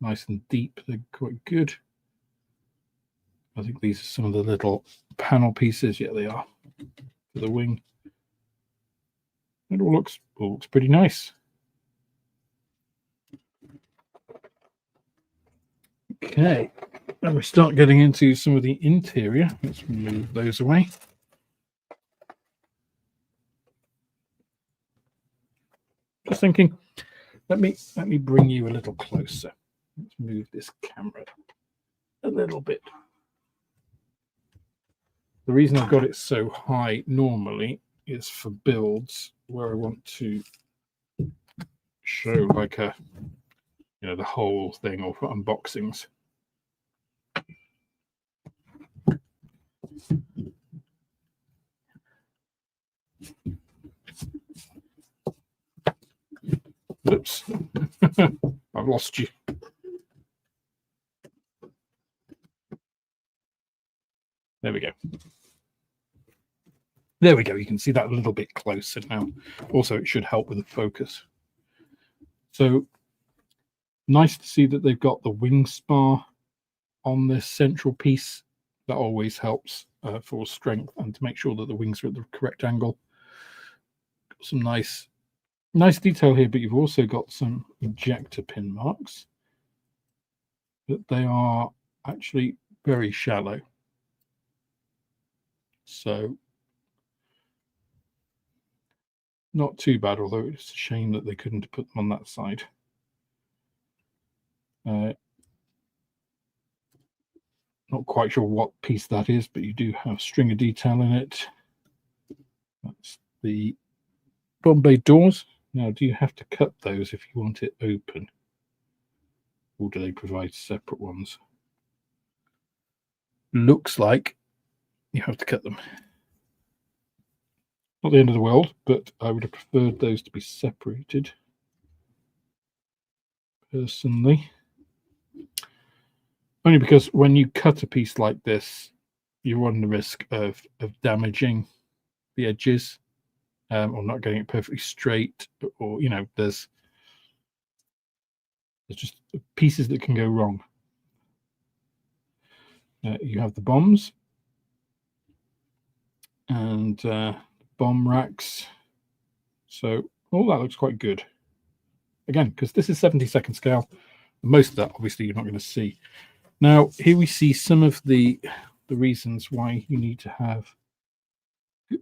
Nice and deep, they're quite good. I think these are some of the little panel pieces. Yeah, they are, for the wing. It all looks pretty nice. Okay, and we start getting into some of the interior. Let's move those away. Just thinking, let me bring you a little closer. Let's move this camera a little bit. The reason I've got it so high normally is for builds where I want to show like a, the whole thing, or for unboxings. Oops, I've lost you. There we go. There we go. You can see that a little bit closer now. Also, it should help with the focus. So nice to see that they've got the wing spar on this central piece. That always helps for strength and to make sure that the wings are at the correct angle. Got some nice detail here, but you've also got some ejector pin marks, but they are actually very shallow. So not too bad, although it's a shame that they couldn't put them on that side. Not quite sure what piece that is, but you do have stringer detail in it. That's the bomb bay doors. Now, do you have to cut those if you want it open? Or do they provide separate ones? Looks like you have to cut them. Not the end of the world, but I would have preferred those to be separated, personally. Only because when you cut a piece like this, you run the risk of damaging the edges, or not getting it perfectly straight, or there's just pieces that can go wrong. You have the bombs and bomb racks, so all that looks quite good. Again, because this is 70-second scale, most of that obviously you're not going to see. Now here we see some of the reasons why you need to have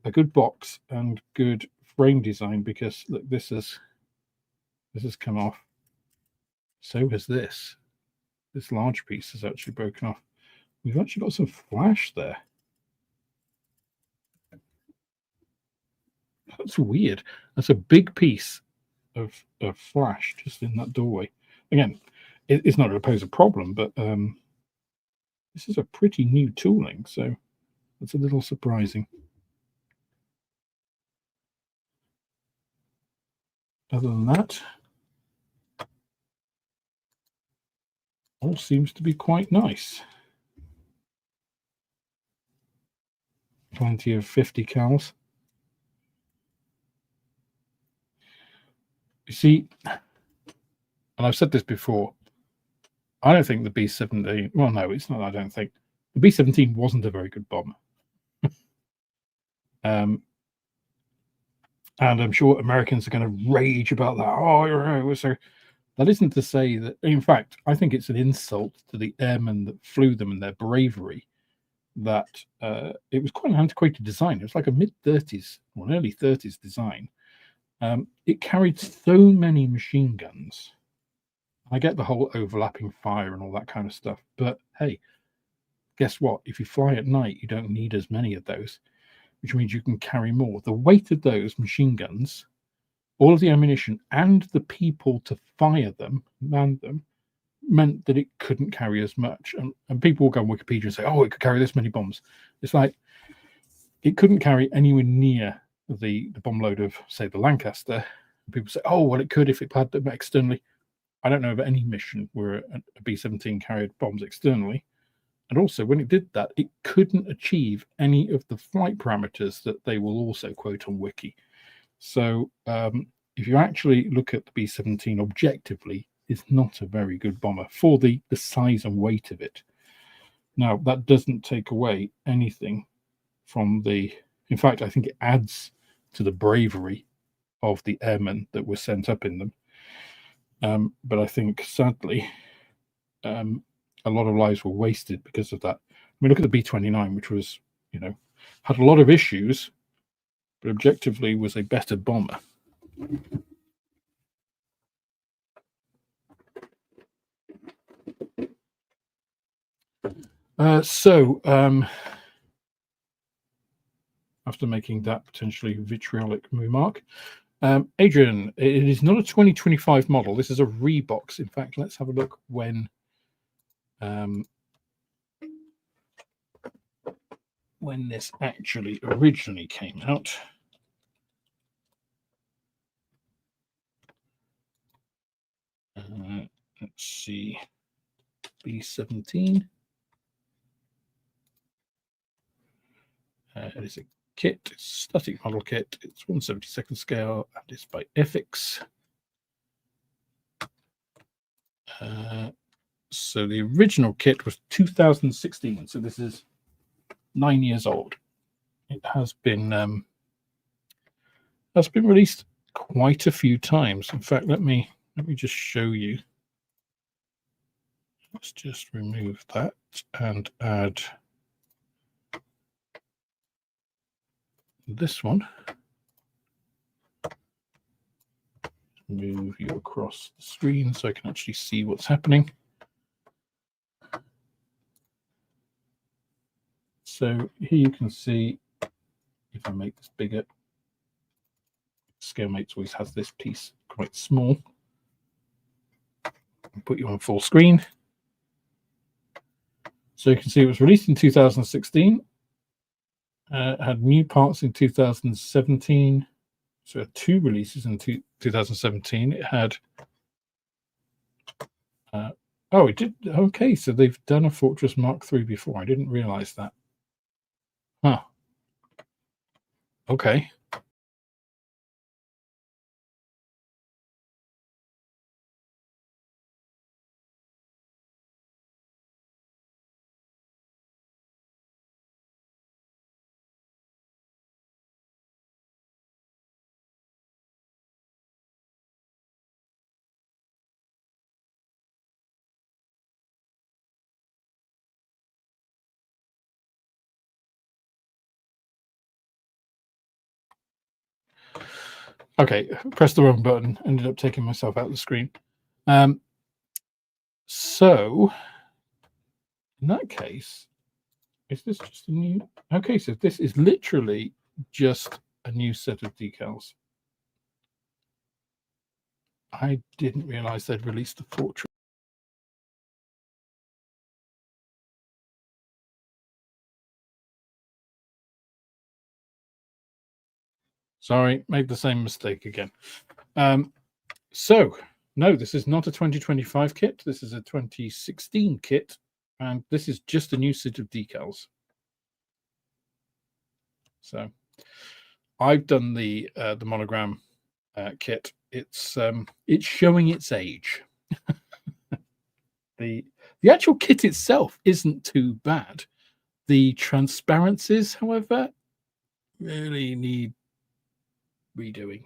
a good box and good frame design, because look, this has come off. So has this large piece has actually broken off. We've actually got some flash there. That's weird. That's a big piece of flash just in that doorway. Again, it's not going to pose a problem, but this is a pretty new tooling, so that's a little surprising. Other than that, all seems to be quite nice. Plenty of 50 cals. You see, and I've said this before, I don't think the B-17, well, no, it's not, I don't think. The B-17 wasn't a very good bomber. And I'm sure Americans are going to rage about that. Oh, so that isn't to say that, in fact, I think it's an insult to the airmen that flew them and their bravery that it was quite an antiquated design. It was like a mid-30s or an early 30s design. It carried so many machine guns. I get the whole overlapping fire and all that kind of stuff, but hey, guess what? If you fly at night, you don't need as many of those, which means you can carry more. The weight of those machine guns, all of the ammunition, and the people to fire them, man them, meant that it couldn't carry as much. And people will go on Wikipedia and say, oh, it could carry this many bombs. It's like, it couldn't carry anywhere near the bomb load of, say, the Lancaster. People say, oh, well, it could if it had them externally. I don't know of any mission where a B-17 carried bombs externally. And also, when it did that, it couldn't achieve any of the flight parameters that they will also quote on Wiki. So if you actually look at the B-17 objectively, it's not a very good bomber for the size and weight of it. Now, that doesn't take away anything from the... In fact, I think it adds to the bravery of the airmen that were sent up in them. But I think, sadly, a lot of lives were wasted because of that. I mean, look at the B-29, which was, had a lot of issues, but objectively was a better bomber. After making that potentially vitriolic remark, Adrian, it is not a 2025 model. This is a rebox. In fact, let's have a look when this actually originally came out. Let's see, B-17. It is a kit, it's a static model kit. It's 1/72nd scale, and it's by Airfix. So the original kit was 2016. So this is 9 years old. It has been released quite a few times. In fact, let me just show you. Let's just remove that and add this one. Move you across the screen so I can actually see what's happening. So here you can see, if I make this bigger, ScaleMates always has this piece quite small. I'll put you on full screen. So you can see it was released in 2016. Had new parts in 2017. So it had 2 releases in 2017. It had oh, it did. Okay, so they've done a Fortress Mark III before. I didn't realize that. Huh. Okay. Okay, pressed the wrong button, ended up taking myself out of the screen. So in that case, is this just a new? Okay, so this is literally just a new set of decals. I didn't realize they'd released the Fortress. Sorry, made the same mistake again. So, no, this is not a 2025 kit. This is a 2016 kit, and this is just a new set of decals. So, I've done the monogram kit. It's showing its age. The actual kit itself isn't too bad. The transparencies, however, really need redoing.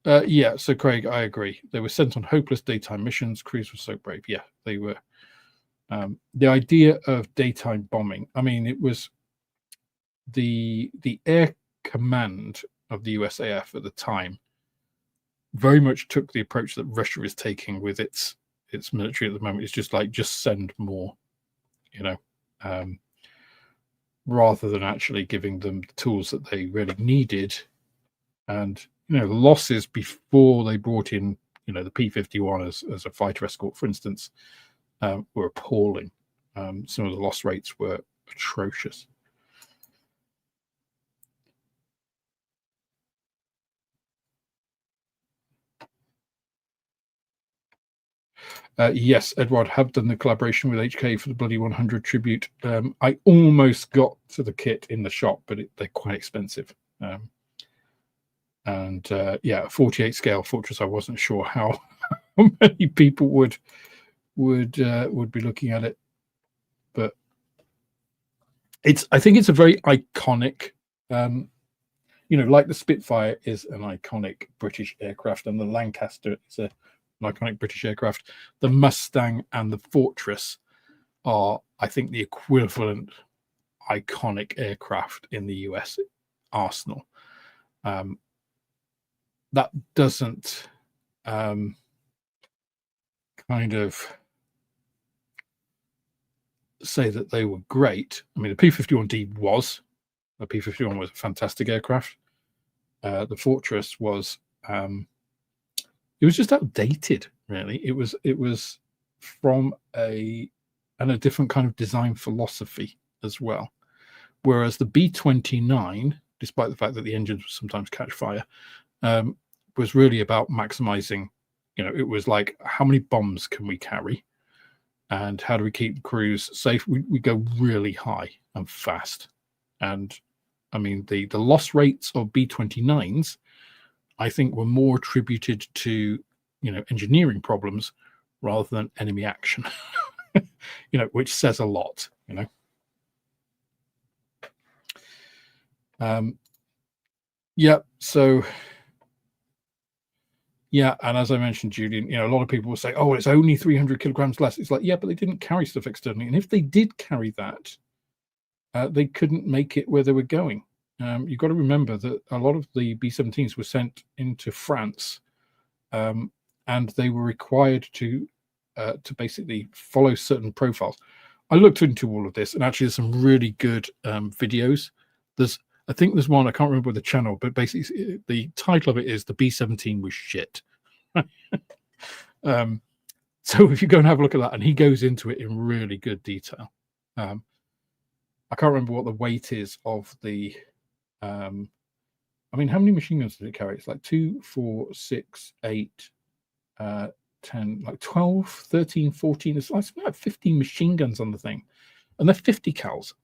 Yeah, so Craig, I agree. They were sent on hopeless daytime missions. Crews were so brave. Yeah, they were. The idea of daytime bombing, I mean, it was the air command of the USAF at the time very much took the approach that Russia is taking with its military at the moment. It's just like, just send more, rather than actually giving them the tools that they really needed. And the losses before they brought in the P-51 as a fighter escort, for instance, were appalling. Some of the loss rates were atrocious. Yes, Edward, have done the collaboration with HK for the Bloody 100 tribute. I almost got to the kit in the shop, but they're quite expensive. And yeah, 48 scale Fortress. I wasn't sure how many people would be looking at it, but I think it's a very iconic like the Spitfire is an iconic British aircraft, and the Lancaster is an iconic British aircraft. The Mustang and the Fortress are, I think, the equivalent iconic aircraft in the US arsenal. That doesn't kind of say that they were great. I mean, the P-51D was. The P-51 was a fantastic aircraft. The Fortress was, it was just outdated, really. It was from a different kind of design philosophy as well. Whereas the B-29, despite the fact that the engines would sometimes catch fire, was really about maximizing, it was like, how many bombs can we carry? And how do we keep crews safe? We go really high and fast. And I mean, the loss rates of B-29s, I think, were more attributed to, engineering problems rather than enemy action, which says a lot, Yeah, so, yeah, and as I mentioned, Julian, a lot of people will say, oh, it's only 300 kilograms less. It's like, yeah, but they didn't carry stuff externally. And if they did carry that, they couldn't make it where they were going. You've got to remember that a lot of the B-17s were sent into France, and they were required to basically follow certain profiles. I looked into all of this, and actually there's some really good videos. I think there's one, I can't remember the channel, but basically the title of it is "The B-17 was shit." So if you go and have a look at that, and he goes into it in really good detail. I can't remember what the weight is of the, I mean, how many machine guns did it carry? It's like 2, 4, 6, 8, 10, like 12, 13, 14. It's like 15 machine guns on the thing. And they're 50 cals.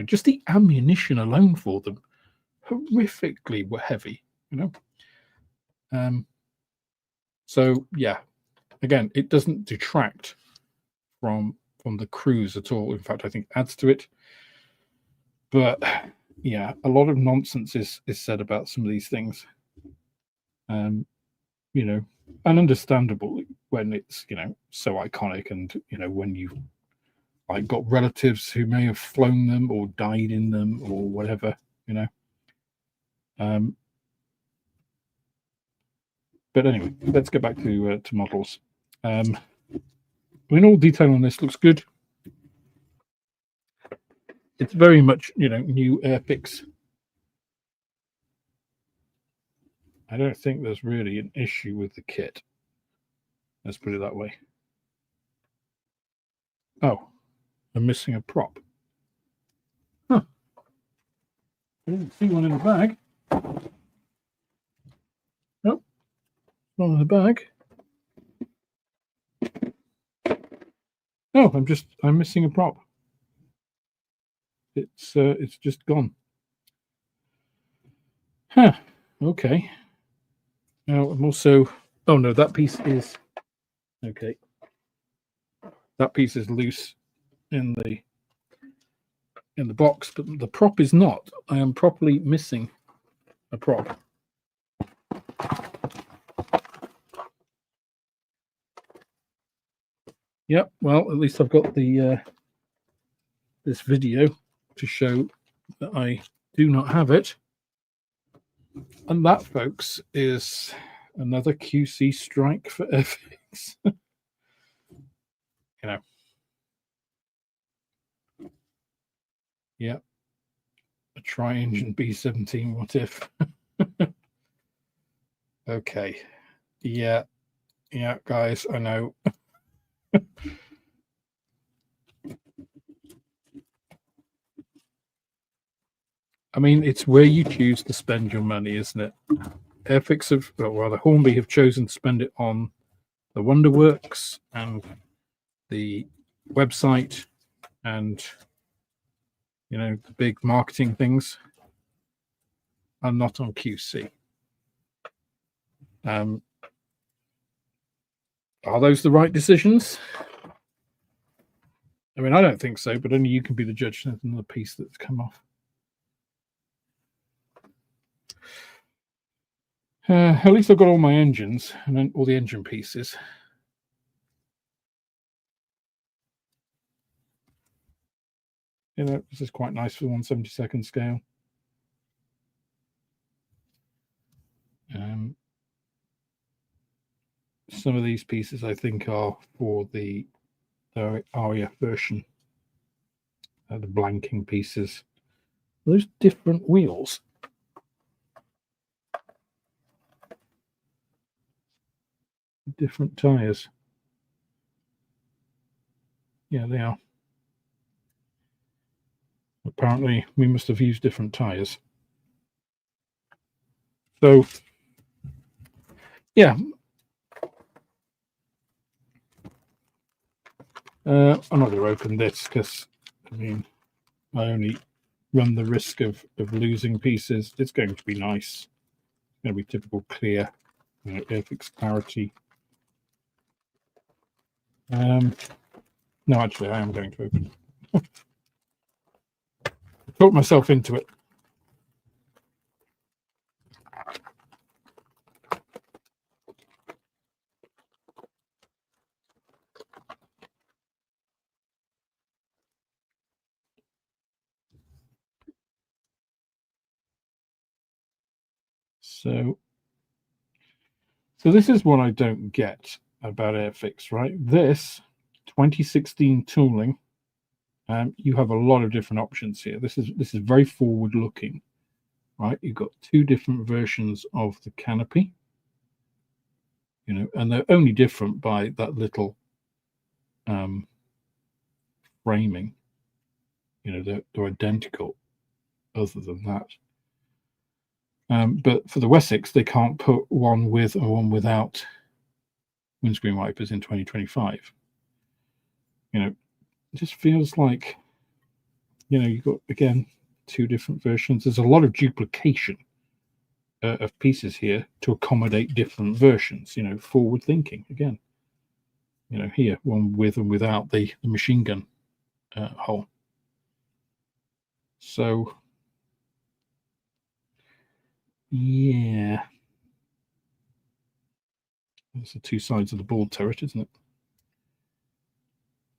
Just the ammunition alone for them horrifically were heavy, So yeah, again, it doesn't detract from the crews at all. In fact, I think it adds to it. But yeah, a lot of nonsense is said about some of these things. And understandable when it's, so iconic, and, when you've got relatives who may have flown them or died in them or whatever, But anyway, let's get back to models. I mean, all detail on this looks good. It's very much, new Airfix. I don't think there's really an issue with the kit. Let's put it that way. Oh, I'm missing a prop. Huh. I didn't see one in the bag. Nope, not in the bag. Oh, I'm missing a prop. It's just gone. Huh. Okay. Now I'm also. Oh no, that piece is okay. That piece is loose in the box, but the prop is not. I am properly missing a prop. Yep. Well, at least I've got the this video to show that I do not have it. And that, folks, is another QC strike for Airfix. Yeah. A tri-engine B-17, what if? Okay. Yeah, guys, I know. I mean, it's where you choose to spend your money, isn't it? Airfix Hornby have chosen to spend it on the Wonderworks and the website and, the big marketing things, and not on QC. Are those the right decisions? I mean, I don't think so, but only you can be the judge. There's another piece that's come off. At least I've got all my engines and then all the engine pieces. You know, this is quite nice for the 1/72nd scale. Some of these pieces I think are for the ARIA version, the blanking pieces. Those different wheels. Different tires. Yeah, they are. Apparently, we must have used different tires. So, yeah. I'm not going to open this because, I mean, I only run the risk of losing pieces. It's going to be nice. It's going to be typical clear, you know, Airfix clarity. No, actually, I am going to open it. Talk myself into it. So this is what I don't get about Airfix, right? This 2016 tooling, you have a lot of different options here. This is very forward looking, right? You've got two different versions of the canopy, you know, and they're only different by that little framing. You know, they're identical other than that. But for the Wessex, they can't put one with or one without windscreen wipers in 2025. You know, it just feels like, you know, you've got, again, two different versions. There's a lot of duplication of pieces here to accommodate different versions, you know, forward thinking again. You know, here, one with and without the machine gun hole. So, yeah. That's the two sides of the ball turret, isn't it?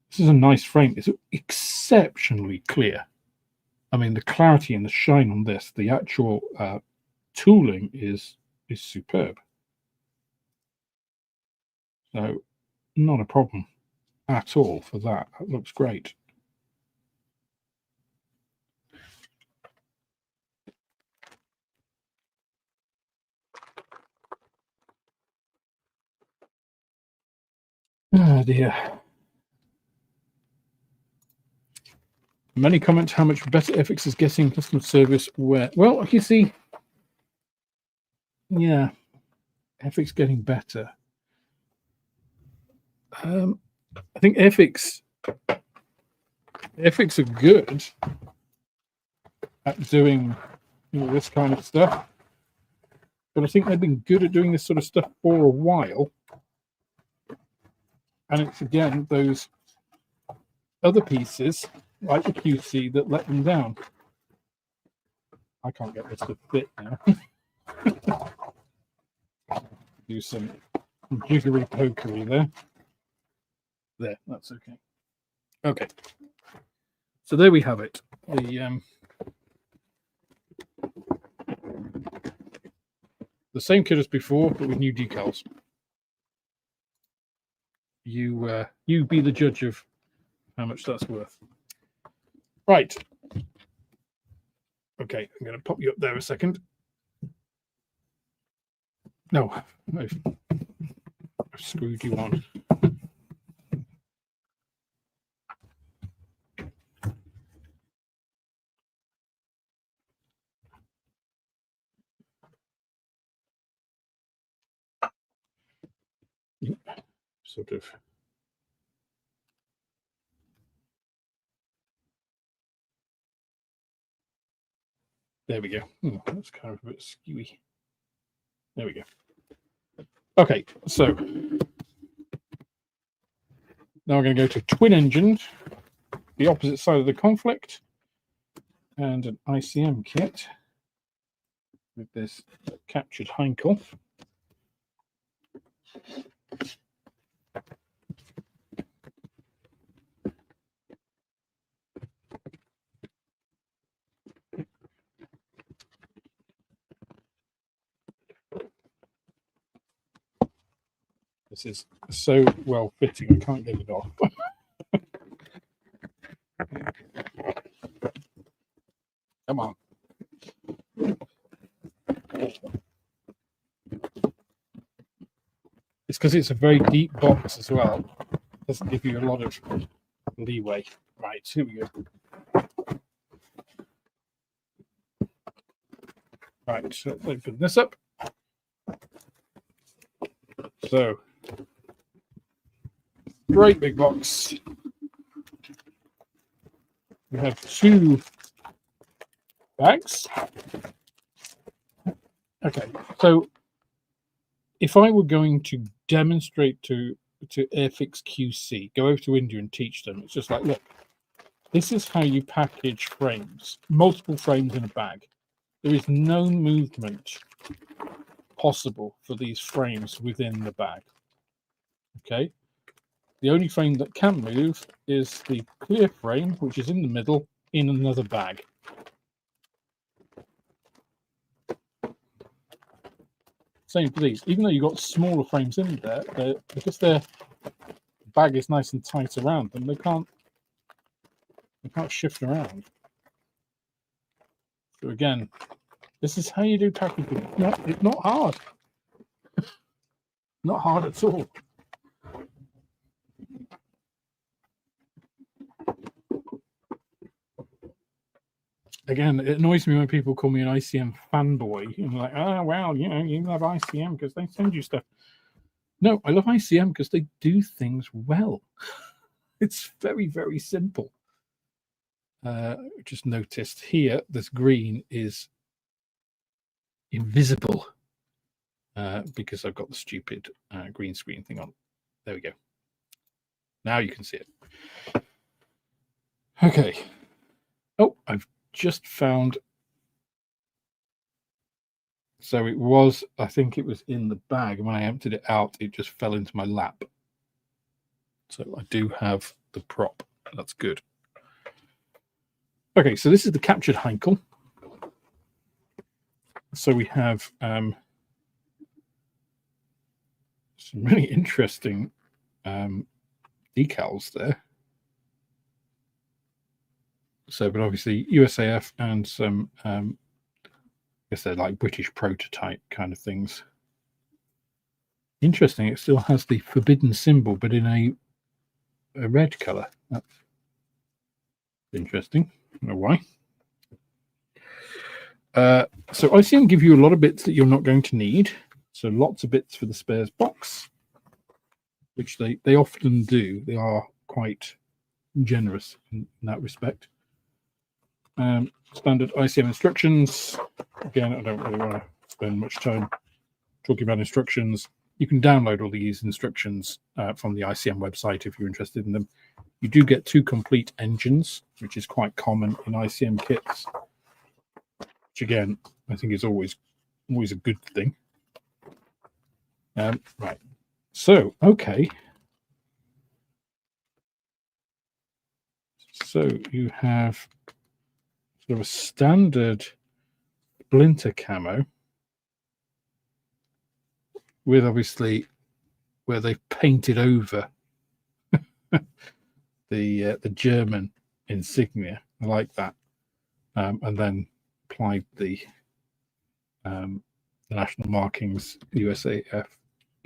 This is a nice frame. It's exceptionally clear. I mean, the clarity and the shine on this, the actual tooling is superb. So, not a problem at all for that. That looks great. Oh dear. Many comment how much better Airfix is getting customer service where, well, you see, yeah, Airfix getting better. I think Airfix are good at doing, you know, this kind of stuff, but I think they've been good at doing this sort of stuff for a while. And it's again those other pieces like the QC that let them down. I can't get this to fit now. Do some jiggery pokery there. There, that's okay. Okay. So there we have it. The same kit as before, but with new decals. You be the judge of how much that's worth. Right. Okay, I'm going to pop you up there a second. No, I've screwed you on. Sort of. There we go. Oh, that's kind of a bit skewy. There we go. Okay, so now we're going to go to twin engines, the opposite side of the conflict, and an ICM kit with this captured Heinkel. This is so well fitting, I can't get it off. Come on. It's because it's a very deep box as well. It doesn't give you a lot of leeway. Right, here we go. Right, so let's open this up. So, great big box. We have 2 bags. Okay, so if I were going to demonstrate to Airfix QC, go over to India and teach them, it's just like, look, this is how you package frames, multiple frames in a bag. There is no movement possible for these frames within the bag. Okay, the only frame that can move is the clear frame, which is in the middle in another bag. Same for these, even though you've got smaller frames in there, because their bag is nice and tight around them, they can't shift around. So again, this is how you do packaging. It's not hard. Not hard at all. Again, it annoys me when people call me an ICM fanboy. And like, oh, well, you know, you love ICM because they send you stuff. No, I love ICM because they do things well. It's very, very simple. Just noticed here, this green is invisible because I've got the stupid green screen thing on. There we go. Now you can see it. Okay. Oh, I've just found. So it was, I think it was in the bag. And when I emptied it out, it just fell into my lap. So I do have the prop. That's good. Okay, so this is the captured Heinkel. So we have some really interesting decals there. So, but obviously USAF and some, I guess they're like British prototype kind of things. Interesting, it still has the forbidden symbol, but in a red color. That's interesting. I don't know why. So ICM give you a lot of bits that you're not going to need. So lots of bits for the spares box, which they often do. They are quite generous in that respect. Standard ICM instructions. Again, I don't really want to spend much time talking about instructions. You can download all these instructions from the ICM website if you're interested in them. You do get 2 complete engines, which is quite common in ICM kits, which again, I think is always a good thing. Right. So, okay. So you have sort of a standard splinter camo with obviously where they've painted over the German insignia. I like that, and then applied the national markings, USAF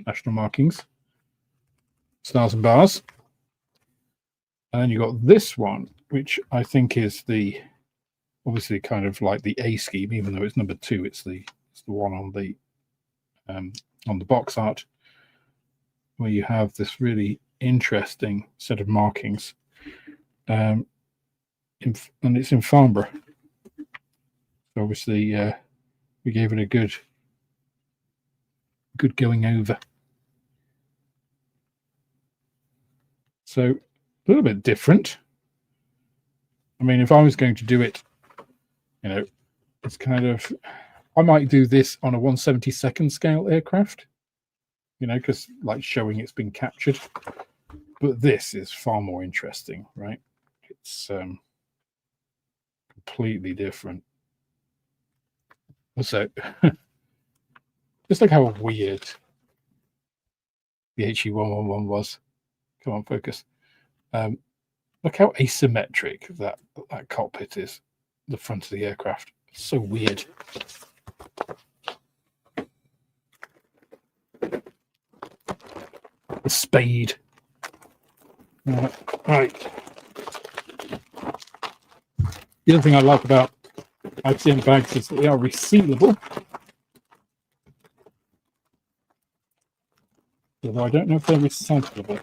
national markings, stars and bars. And then you got this one, which I think is the obviously kind of like the A scheme, even though it's number 2. It's the one on the box art, where you have this really interesting set of markings, and it's in Farnborough. So obviously, we gave it a good going over. So a little bit different. I mean, if I was going to do it, you know, it's kind of, I might do this on a 1/72nd scale aircraft, you know, because like showing it's been captured. But this is far more interesting, right? It's completely different. So, just look how weird the HE111 was. Come on, focus. Look how asymmetric that cockpit is, the front of the aircraft. It's so weird. The spade. Right. The other thing I like about ICM bags is that they are resealable. Although I don't know if they're recyclable.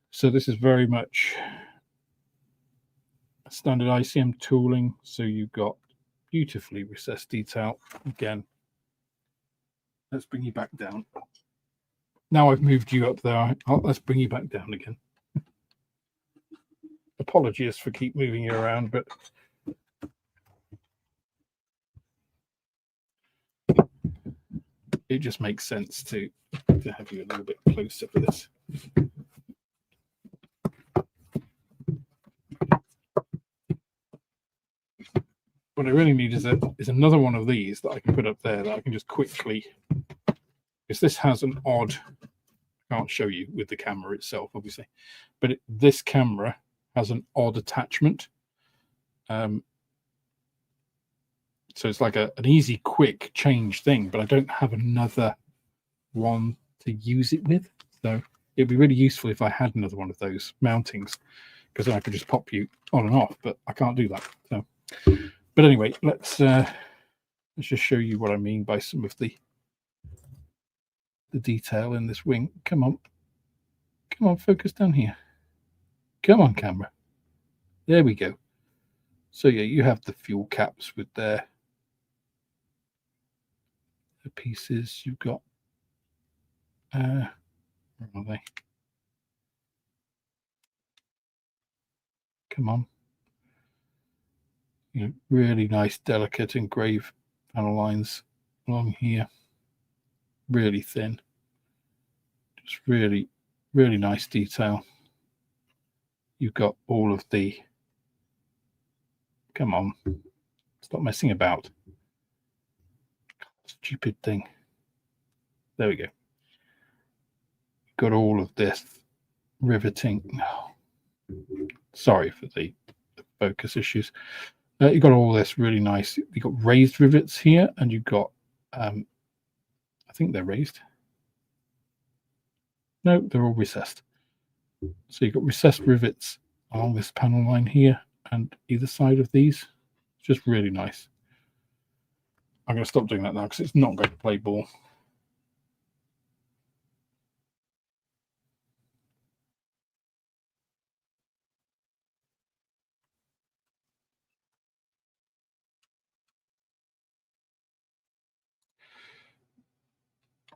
So this is very much standard ICM tooling. So you've got beautifully recessed detail. Again, let's bring you back down. Now I've moved you up there. Let's bring you back down again. Apologies for keep moving you around, but it just makes sense to have you a little bit closer for this. What I really need is another one of these that I can put up there that I can just quickly, because this has an odd, I can't show you with the camera itself, obviously, but this camera has an odd attachment. So it's like an easy, quick change thing, but I don't have another one to use it with. So it'd be really useful if I had another one of those mountings, because then I could just pop you on and off, but I can't do that. So, but anyway, let's just show you what I mean by some of the detail in this wing. Come on, focus down here. Come on, camera. There we go. So yeah, you have the fuel caps with the pieces. You've got where are they? Come on. You know, really nice, delicate engraved panel lines along here. Really thin. Just really, really nice detail. You've got all of the, come on, stop messing about. Stupid thing. There we go. You've got all of this riveting. Oh, sorry for the focus issues. You've got all this really nice. You've got raised rivets here, and you've got, I think they're raised. No, they're all recessed. So you've got recessed rivets along this panel line here and either side of these. It's just really nice. I'm going to stop doing that now because it's not going to play ball.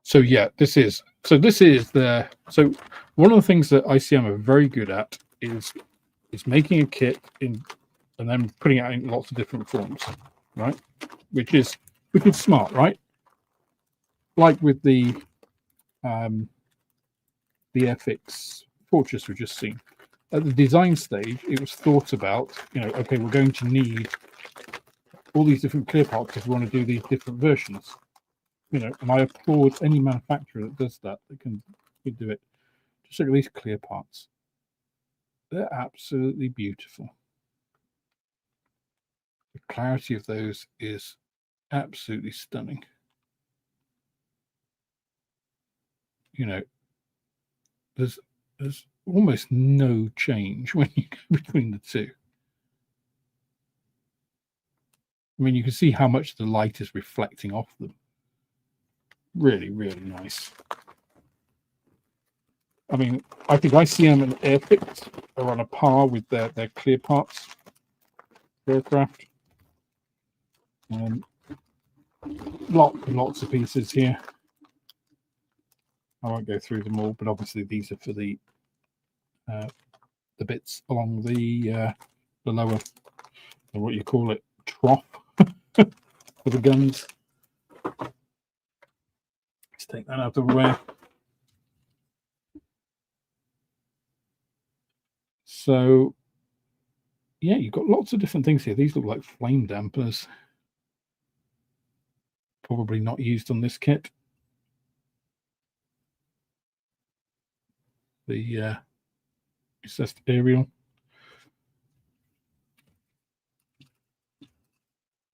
So yeah, this is the, so one of the things that ICM are very good at is making a kit in and then putting it out in lots of different forms, right? Which is smart, right? Like with the Airfix Fortress we've just seen. At the design stage, it was thought about, you know, okay, we're going to need all these different clear parts because we want to do these different versions. You know, and I applaud any manufacturer that does that can do it. Just look at these clear parts. They're absolutely beautiful. The clarity of those is absolutely stunning. You know, there's almost no change when you go between the two. I mean, you can see how much the light is reflecting off them. Really, really nice. I mean, I think ICM and Airfix are on a par with their clear parts aircraft. Lots of pieces here. I won't go through them all, but obviously these are for the bits along the lower or what you call it, trough for the guns. Let's take that out of the way. So, yeah, you've got lots of different things here. These look like flame dampeners. Probably not used on this kit. The recessed aerial.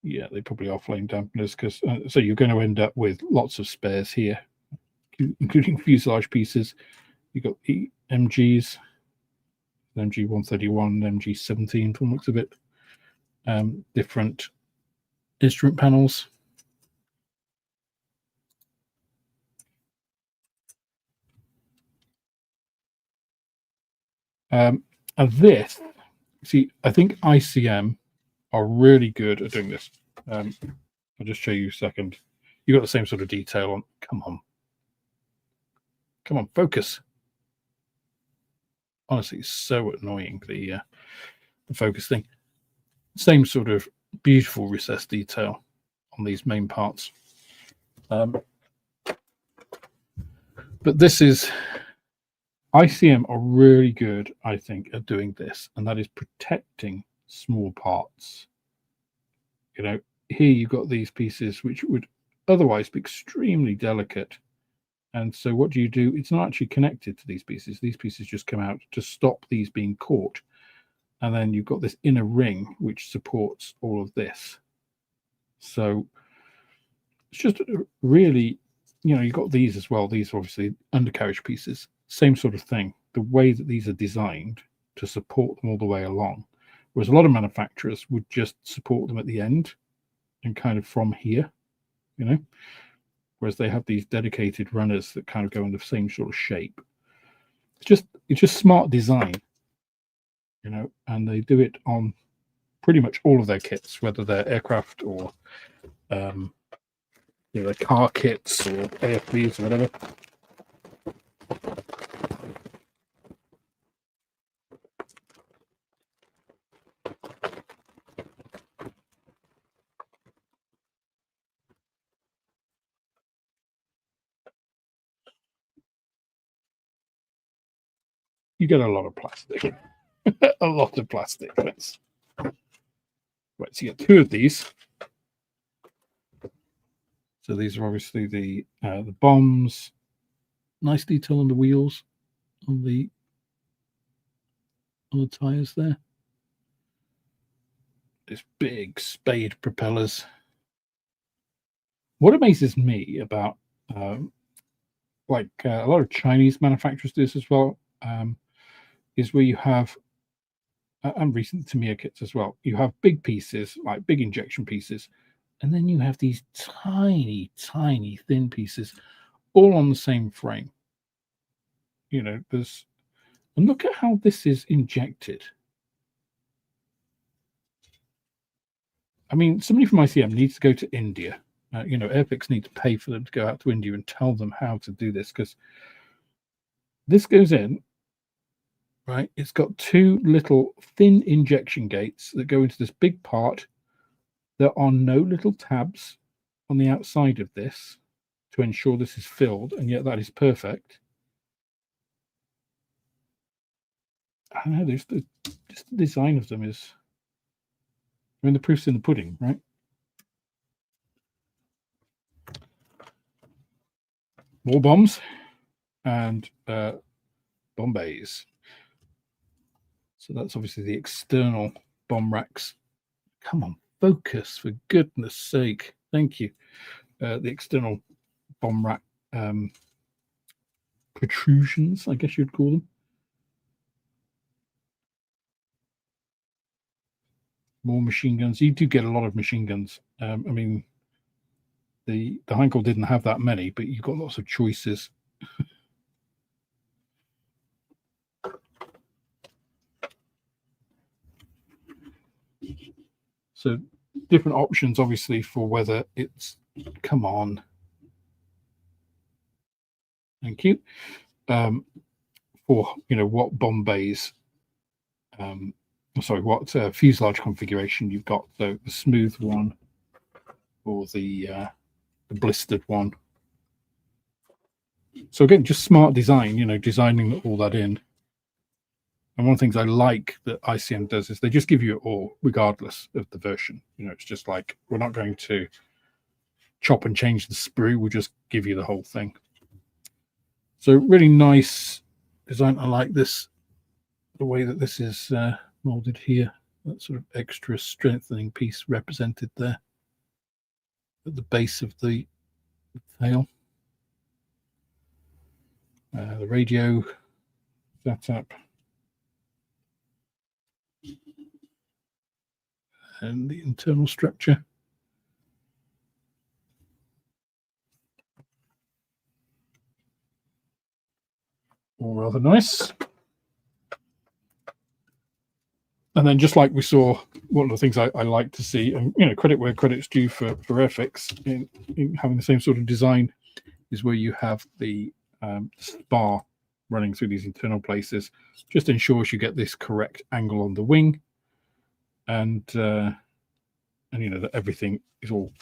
Yeah, they probably are flame dampeners, because so you're going to end up with lots of spares here, including fuselage pieces. You've got the MGs, MG-131, MG-17 from the looks of it. Different instrument panels. And this, see, I think ICM are really good at doing this. I'll just show you a second. You've got the same sort of detail on. Come on, focus. Honestly, it's so annoying, the focus thing. Same sort of beautiful recessed detail on these main parts. But this is, ICM are really good, I think, at doing this, and that is protecting small parts. You know, here you've got these pieces which would otherwise be extremely delicate. And so what do? It's not actually connected to these pieces. These pieces just come out to stop these being caught. And then you've got this inner ring which supports all of this. So it's just really, you know, you've got these as well. These are obviously undercarriage pieces. Same sort of thing. The way that these are designed to support them all the way along. Whereas a lot of manufacturers would just support them at the end and kind of from here, you know. Whereas they have these dedicated runners that kind of go in the same sort of shape. It's just smart design, you know, and they do it on pretty much all of their kits, whether they're aircraft or you know, their car kits or AFVs or whatever. You get a lot of plastic. A lot of plastic. Right, so you get two of these. So these are obviously the bombs. Nice detail on the wheels, on the tires there. These big spade propellers. What amazes me about like a lot of Chinese manufacturers do this as well, is where you have, and recent Tamiya kits as well, you have big pieces, like big injection pieces, and then you have these tiny, tiny thin pieces all on the same frame. You know, and look at how this is injected. I mean, somebody from ICM needs to go to India. You know, Airfix need to pay for them to go out to India and tell them how to do this, because this goes in, right? It's got two little thin injection gates that go into this big part. There are no little tabs on the outside of this to ensure this is filled, and yet that is perfect. I don't know, just the design of them is, I mean, the proof's in the pudding, right? More bombs and Bombays. So that's obviously the external bomb racks. Come on, focus, for goodness sake. Thank you. The external bomb rack protrusions, I guess you'd call them. More machine guns. You do get a lot of machine guns. I mean, the Heinkel didn't have that many, but you've got lots of choices. So different options, obviously, for whether it's, come on. Thank you. For, you know, what bomb bays sorry, what fuselage configuration you've got. So the smooth one or the blistered one. So again, just smart design, you know, designing all that in. And one of the things I like that ICM does is they just give you it all, regardless of the version. You know, it's just like, we're not going to chop and change the sprue, we'll just give you the whole thing. So really nice design. I like this, the way that this is molded here. That sort of extra strengthening piece represented there at the base of the tail. The radio setup. And the internal structure. All rather nice. And then, just like we saw, one of the things I like to see, and you know, credit where credit's due for Airfix in having the same sort of design, is where you have the spar running through these internal places. Just ensures you get this correct angle on the wing, and you know that everything is all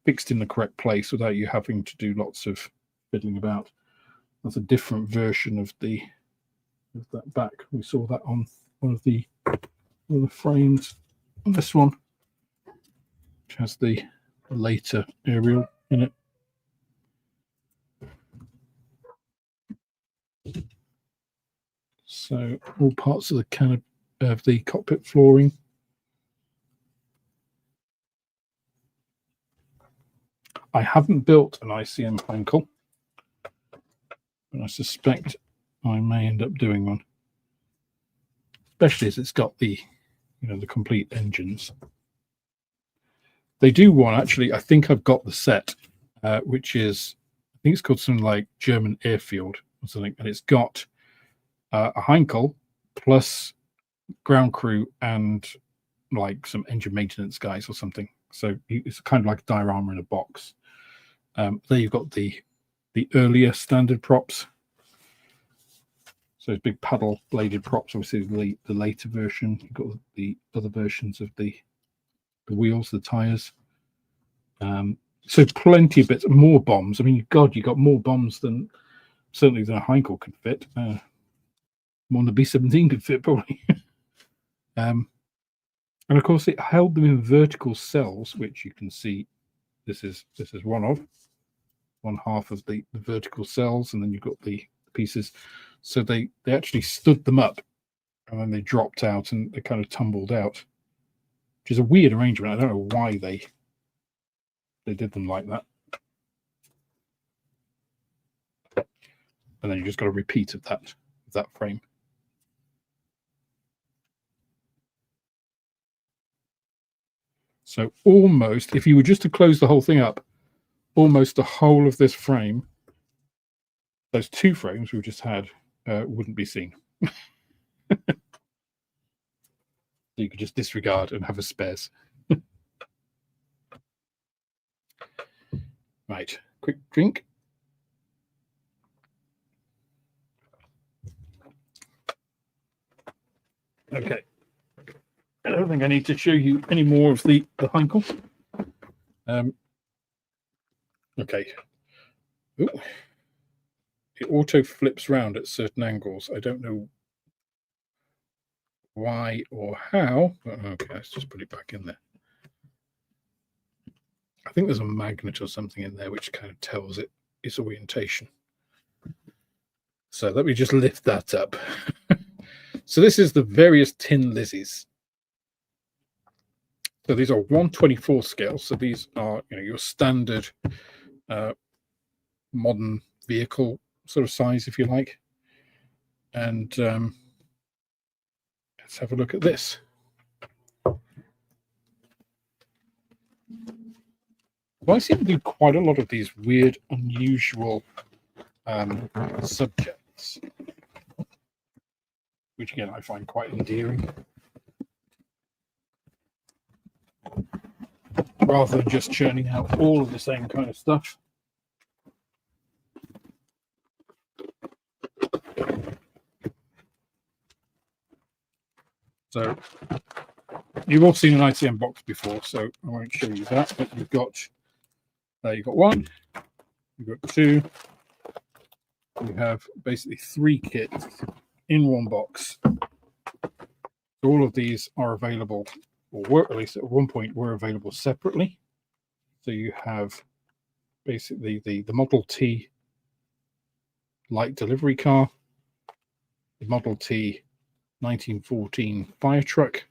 fixed in the correct place without you having to do lots of fiddling about. That's a different version of that back. We saw that on one of the frames on this one, which has the later aerial in it. So all parts of the cockpit flooring. I haven't built an ICM Heinkel, but I suspect I may end up doing one, especially as it's got the, you know, the complete engines. They do one, actually. I think I've got the set, which is, I think it's called something like German Airfield or something, and it's got a Heinkel plus ground crew and like some engine maintenance guys or something. So it's kind of like a diorama in a box. There you've got the earlier standard props. So it's big paddle bladed props. Obviously the later version. You've got the other versions of the wheels, the tires. So plenty of bits, more bombs. I mean, God, you got more bombs than certainly than a Heinkel could fit. More than the B-17 could fit, probably. And of course, it held them in vertical cells, which you can see. This is one half of the vertical cells, and then you've got the pieces. So they actually stood them up, and then they dropped out, and they kind of tumbled out, which is a weird arrangement. I don't know why they did them like that. And then you just got a repeat of that frame. So almost, if you were just to close the whole thing up, almost the whole of this frame, those two frames we just had, wouldn't be seen. So you could just disregard and have a spares. Right, quick drink. Okay. I don't think I need to show you any more of the Heinkel. Okay. Ooh. It auto flips round at certain angles. I don't know why or how. But okay, let's just put it back in there. I think there's a magnet or something in there which kind of tells it its orientation. So let me just lift that up. So this is the various tin Lizzies. So these are 1/24 scale. So these are, you know, your standard modern vehicle sort of size, if you like. And let's have a look at this. Well, I seem to do quite a lot of these weird, unusual subjects, which again I find quite endearing, rather than just churning out all of the same kind of stuff. So you've all seen an ICM box before, so I won't show you that. But you've got one, you've got two. You have basically 3 kits in one box. All of these are available, or were at least at one point were available separately. So you have basically the Model T light delivery car, the Model T 1914 fire truck,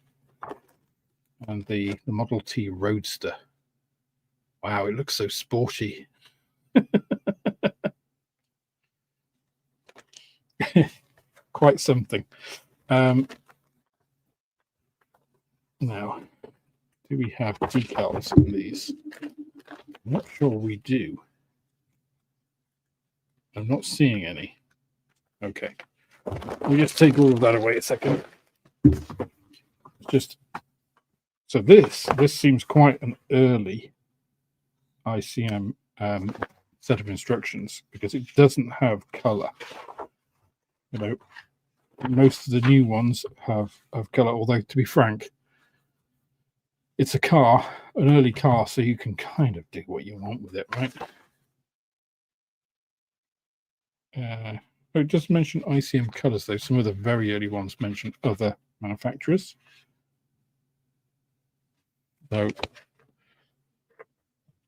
and the Model T Roadster. Wow, it looks so sporty. Quite something. Now, do we have decals on these? I'm not sure we do. I'm not seeing any. Okay. We'll just take all of that away a second. Just so this seems quite an early ICM set of instructions because it doesn't have color. You know, most of the new ones have color, although to be frank, it's a car, an early car, so you can kind of do what you want with it, right? I just mentioned ICM colors, though. Some of the very early ones mentioned other manufacturers. So,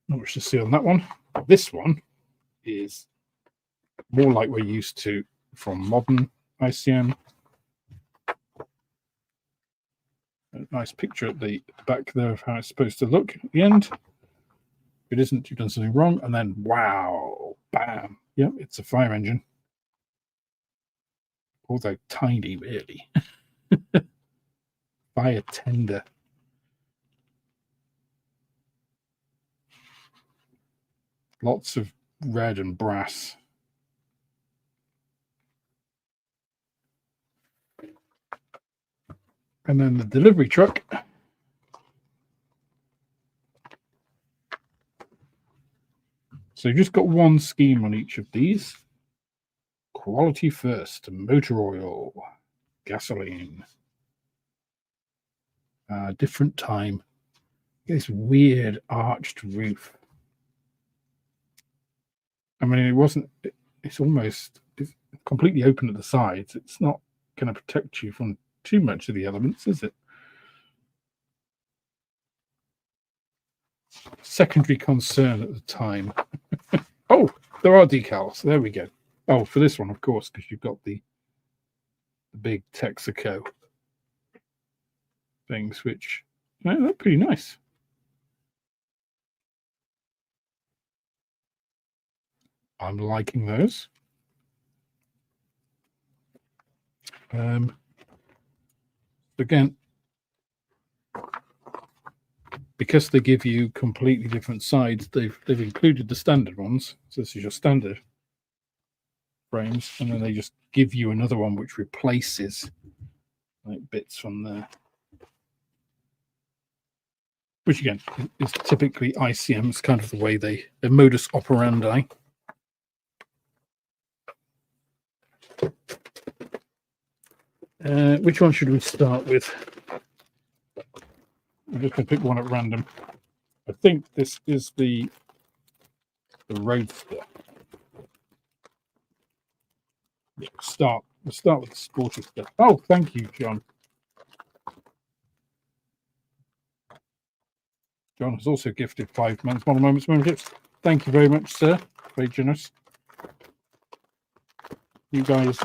not much to see on that one. This one is more like we're used to from modern ICM. A nice picture at the back there of how it's supposed to look at the end. If it isn't, you've done something wrong. And then, wow, bam. Yep, it's a fire engine. Although tiny, really. Fire tender. Lots of red and brass. And then the delivery truck. So you've just got one scheme on each of these. Quality first, motor oil, gasoline. Different time. This weird arched roof. I mean, it's almost completely open at the sides. It's not going to protect you from too much of the elements, is it? Secondary concern at the time. Oh, there are decals. There we go. Oh, for this one, of course, because you've got the big Texaco things, which they're pretty nice. I'm liking those. Again, because they give you completely different sides, they've included the standard ones. So this is your standard frames, and then they just give you another one which replaces like bits from there. Which again is typically ICM's kind of the way their modus operandi. Which one should we start with? I'm just going to pick one at random. I think this is the Roadster. Yeah, we'll start with the sporty stuff. Oh, thank you, John. John has also gifted 5 months Model Moments memberships. Thank you very much, sir. Very generous. You guys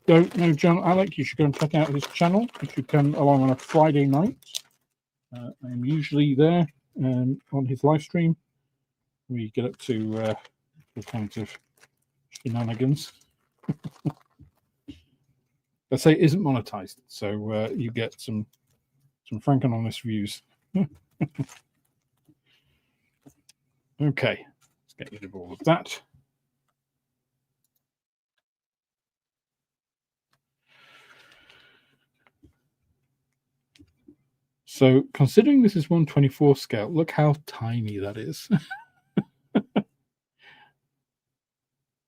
don't know John Alec, you should go and check out his channel. If you come along on a Friday night, I'm usually there on his live stream. We get up to all kinds of shenanigans. Let's say it isn't monetized, so you get some frank and honest views. Okay, let's get rid of all of that. So considering this is 1/24 scale, look how tiny that is.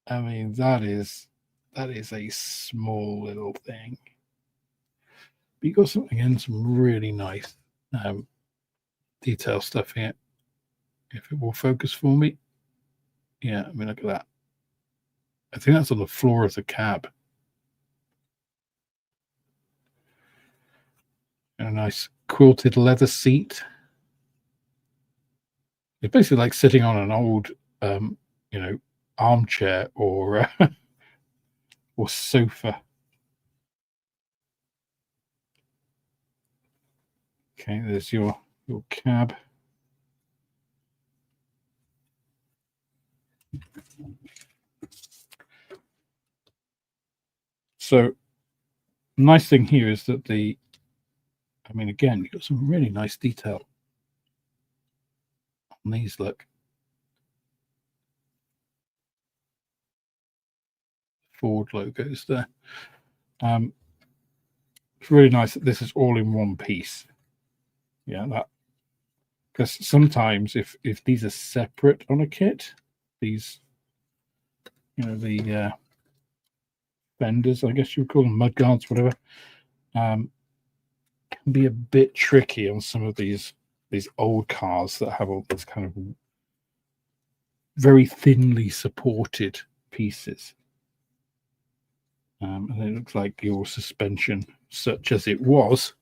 I mean, that is a small little thing. But you've got some, again, some really nice detail stuff here. If it will focus for me. Yeah, I mean, look at that. I think that's on the floor of the cab. And a nice quilted leather seat. It's basically like sitting on an old, you know, armchair or or sofa. Okay, there's your cab. So, nice thing here is that I mean, again, you've got some really nice detail on these. Look, Ford logos there. It's really nice that this is all in one piece. Yeah, that, because sometimes if these are separate on a kit, these, you know, the fenders, I guess you would call them, mud guards, whatever, can be a bit tricky on some of these old cars that have all these kind of very thinly supported pieces. And it looks like your suspension, such as it was,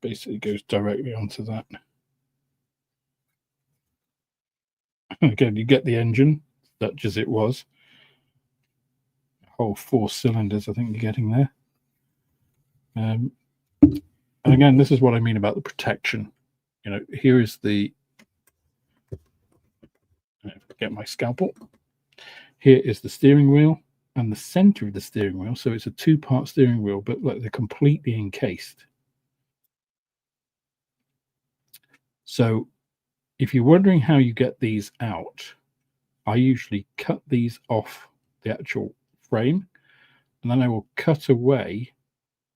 basically goes directly onto that. Again, you get the engine, such as it was. A whole 4 cylinders, I think you're getting there. And again, this is what I mean about the protection. You know, here is the, get my scalpel. Here is the steering wheel and the center of the steering wheel. So it's a 2-part steering wheel, but like they're completely encased. So if you're wondering how you get these out, I usually cut these off the actual frame, and then I will cut away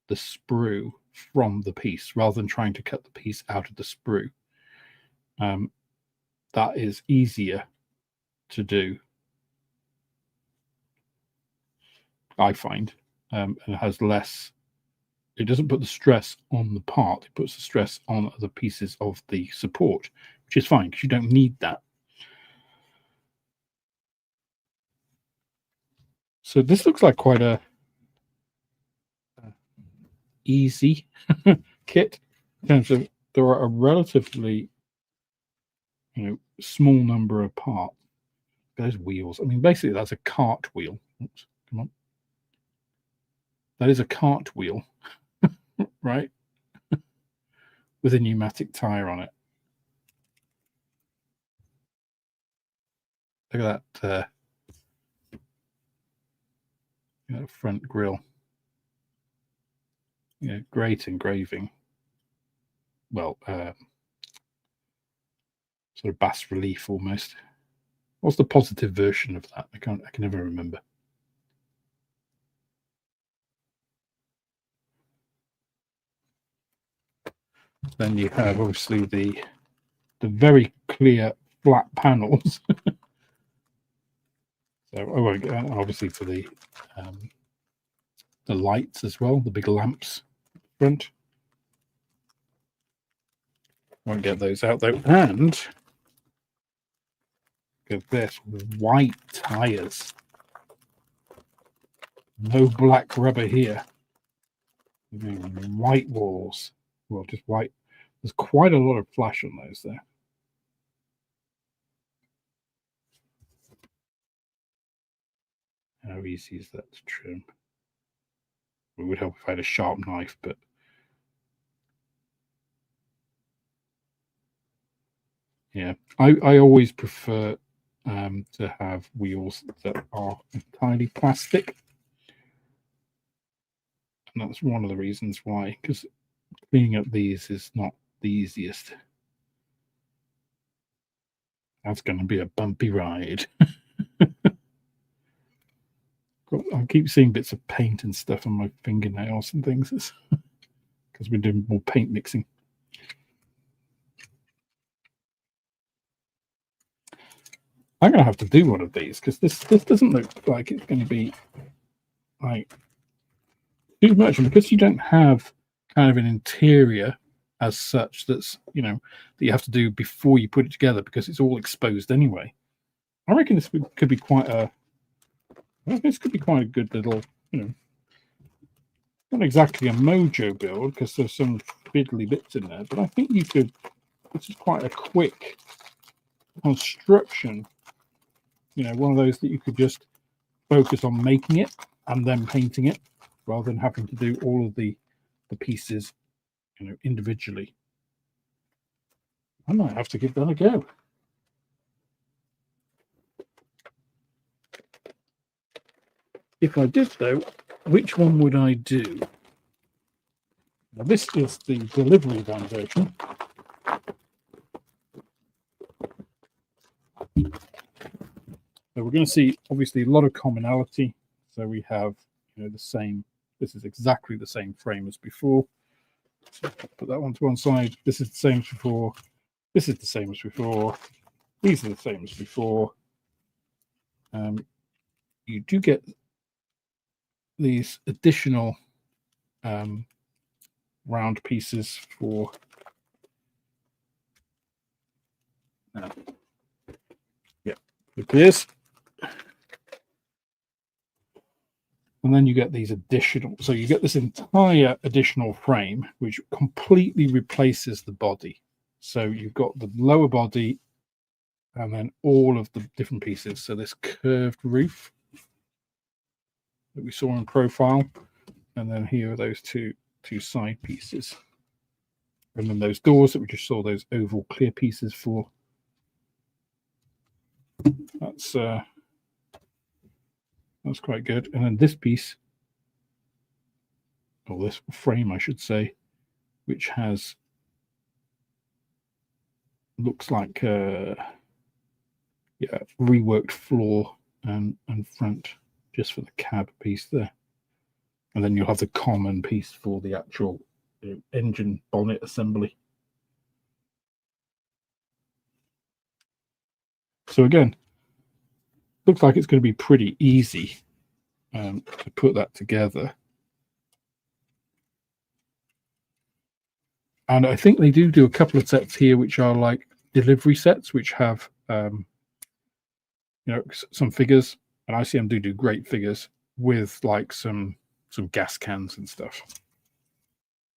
the sprue from the piece rather than trying to cut the piece out of the sprue. That is easier to do, I find, and it has less. It doesn't put the stress on the part, it puts the stress on other pieces of the support, which is fine because you don't need that. So this looks like quite a easy kit in terms of there are a relatively, you know, small number of parts. Those wheels, I mean, basically that's a cart wheel. Oops, come on. That is a cart wheel, right? With a pneumatic tire on it. Look at that, you know, front grille. You know, great engraving. Well, sort of bas relief almost. What's the positive version of that? I can never remember. Then you have obviously the very clear flat panels. So I won't get, obviously, for the lights as well, the big lamps front. Won't get those out though. And look at this, white tires. No black rubber here. White walls. Well, just white. There's quite a lot of flash on those there. How easy is that to trim? It would help if I had a sharp knife, but yeah, I always prefer to have wheels that are entirely plastic, and that's one of the reasons why, because cleaning up these is not the easiest. That's going to be a bumpy ride. I keep seeing bits of paint and stuff on my fingernails and things. It's because we're doing more paint mixing. I'm going to have to do one of these because this doesn't look like it's going to be like too much, and because you don't have kind of an interior as such that's, you know, that you have to do before you put it together, because it's all exposed anyway. I reckon this could be quite a good little, you know, not exactly a mojo build because there's some fiddly bits in there, but I think you could. This is quite a quick construction. You know, one of those that you could just focus on making it and then painting it, rather than having to do all of the pieces, you know, individually. I might have to give that a go. If I did, though, which one would I do? Now, this is the delivery van version. So we're going to see, obviously, a lot of commonality. So we have, you know, the same. This is exactly the same frame as before. So put that one to one side. This is the same as before. This is the same as before. These are the same as before. You do get these additional round pieces for this, and then you get these additional, so you get this entire additional frame which completely replaces the body. So you've got the lower body and then all of the different pieces. So this curved roof that we saw in profile, and then here are those two side pieces, and then those doors that we just saw, those oval clear pieces for. That's quite good. And then this piece, or this frame I should say, which has, looks like reworked floor and front just for the cab piece there. And then you'll have the common piece for the actual engine bonnet assembly. So again, looks like it's going to be pretty easy to put that together. And I think they do a couple of sets here which are like delivery sets, which have you know, some figures, and ICM do great figures with like some gas cans and stuff.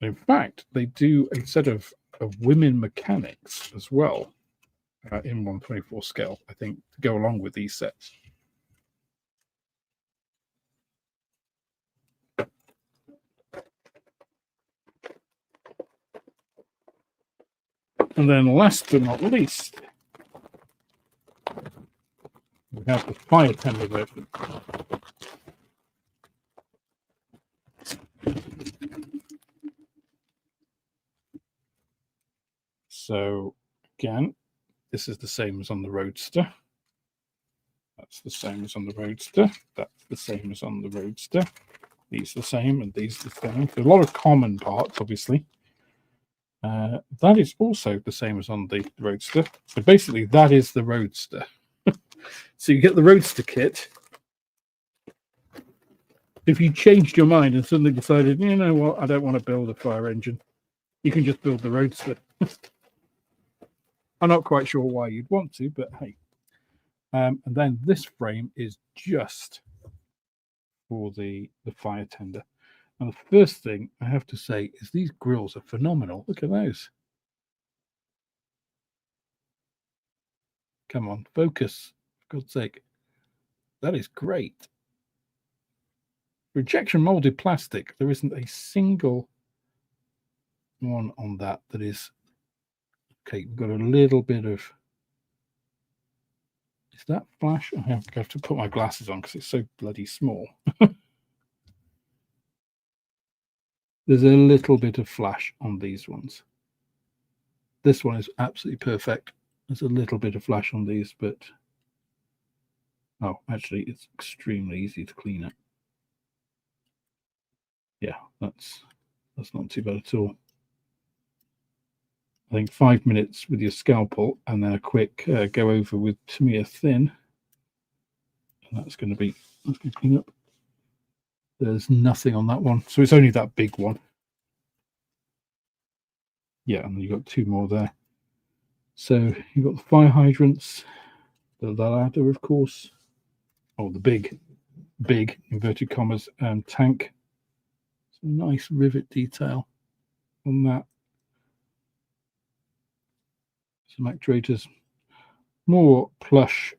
In fact, they do a set of women mechanics as well in 1/24 scale, I think, to go along with these sets. And then last but not least, we have the fire tender version. So again, this is the same as on the Roadster. That's the same as on the Roadster. That's the same as on the Roadster. These are the same, and these are the same. There's a lot of common parts, obviously. That is also the same as on the Roadster. So basically, that is the Roadster. So you get the Roadster kit. If you changed your mind and suddenly decided, you know what, I don't want to build a fire engine, you can just build the Roadster. I'm not quite sure why you'd want to, but hey. And then this frame is just for the fire tender. And the first thing I have to say is these grills are phenomenal. Look at those. Come on, focus, for God's sake. That is great. Rejection molded plastic. There isn't a single one on that is... Okay, we've got a little bit of... Is that flash? I have to put my glasses on because it's so bloody small. There's a little bit of flash on these ones. This one is absolutely perfect. There's a little bit of flash on these, but... Oh, actually, it's extremely easy to clean up. Yeah, that's not too bad at all. I think 5 minutes with your scalpel and then a quick go over with Tamiya Thin. And that's going to clean up. There's nothing on that one, so it's only that big one. Yeah, and you've got two more there. So you've got the fire hydrants, the ladder, of course. Oh, the big inverted commas tank. Some nice rivet detail on that. Some actuators, more plush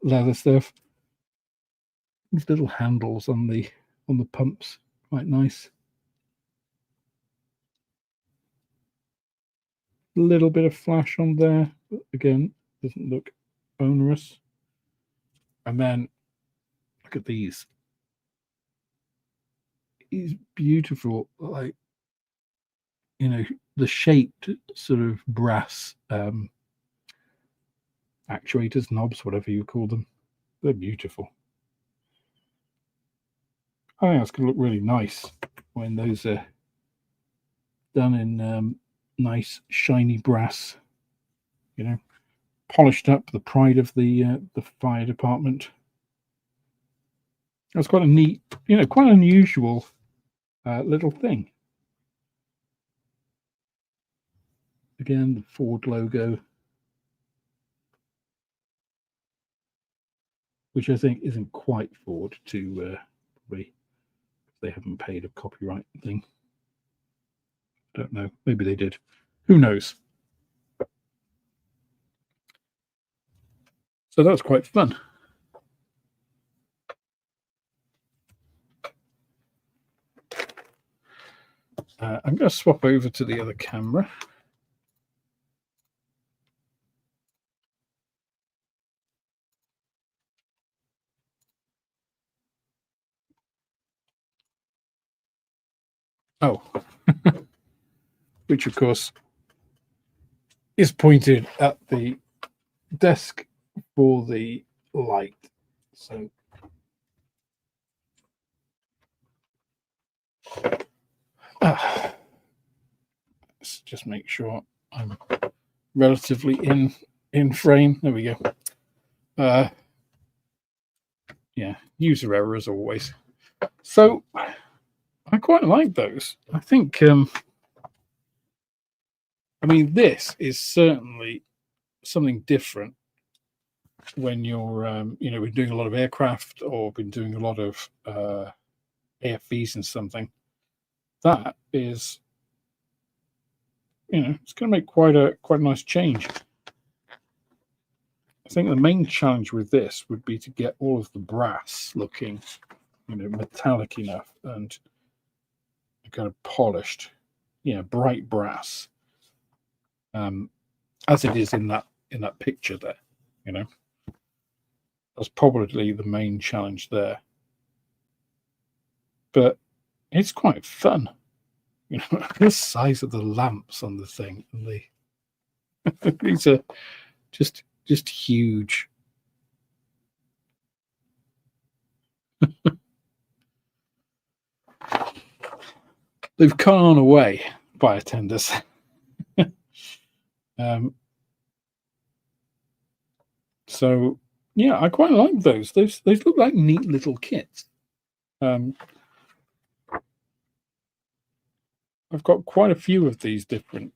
leather stuff. These little handles on the pumps, quite nice. A little bit of flash on there, but again, doesn't look onerous. And then look at these. These beautiful, like, you know, the shaped sort of brass actuators, knobs, whatever you call them. They're beautiful. I think that's going to look really nice when those are done in nice shiny brass, you know, polished up, the pride of the fire department. That's quite a neat, you know, quite unusual little thing. Again, the Ford logo, which I think isn't quite Ford to probably, they haven't paid a copyright thing. Don't know. Maybe they did. Who knows? So that's quite fun. I'm going to swap over to the other camera. Oh, which of course is pointed at the desk for the light. So let's just make sure I'm relatively in frame. There we go. Yeah, user error as always. So I quite like those. I think I mean, this is certainly something different when you're you know, we're doing a lot of aircraft or been doing a lot of AFVs and something. That is, you know, it's going to make quite a nice change. I think the main challenge with this would be to get all of the brass looking, you know, metallic enough and kind of polished, you know, bright brass, as it is in that picture there. You know, that's probably the main challenge there. But it's quite fun. You know, the size of the lamps on the thing, and the these are just huge. They've gone away by attenders. So yeah, I quite like those. Those look like neat little kits. I've got quite a few of these different,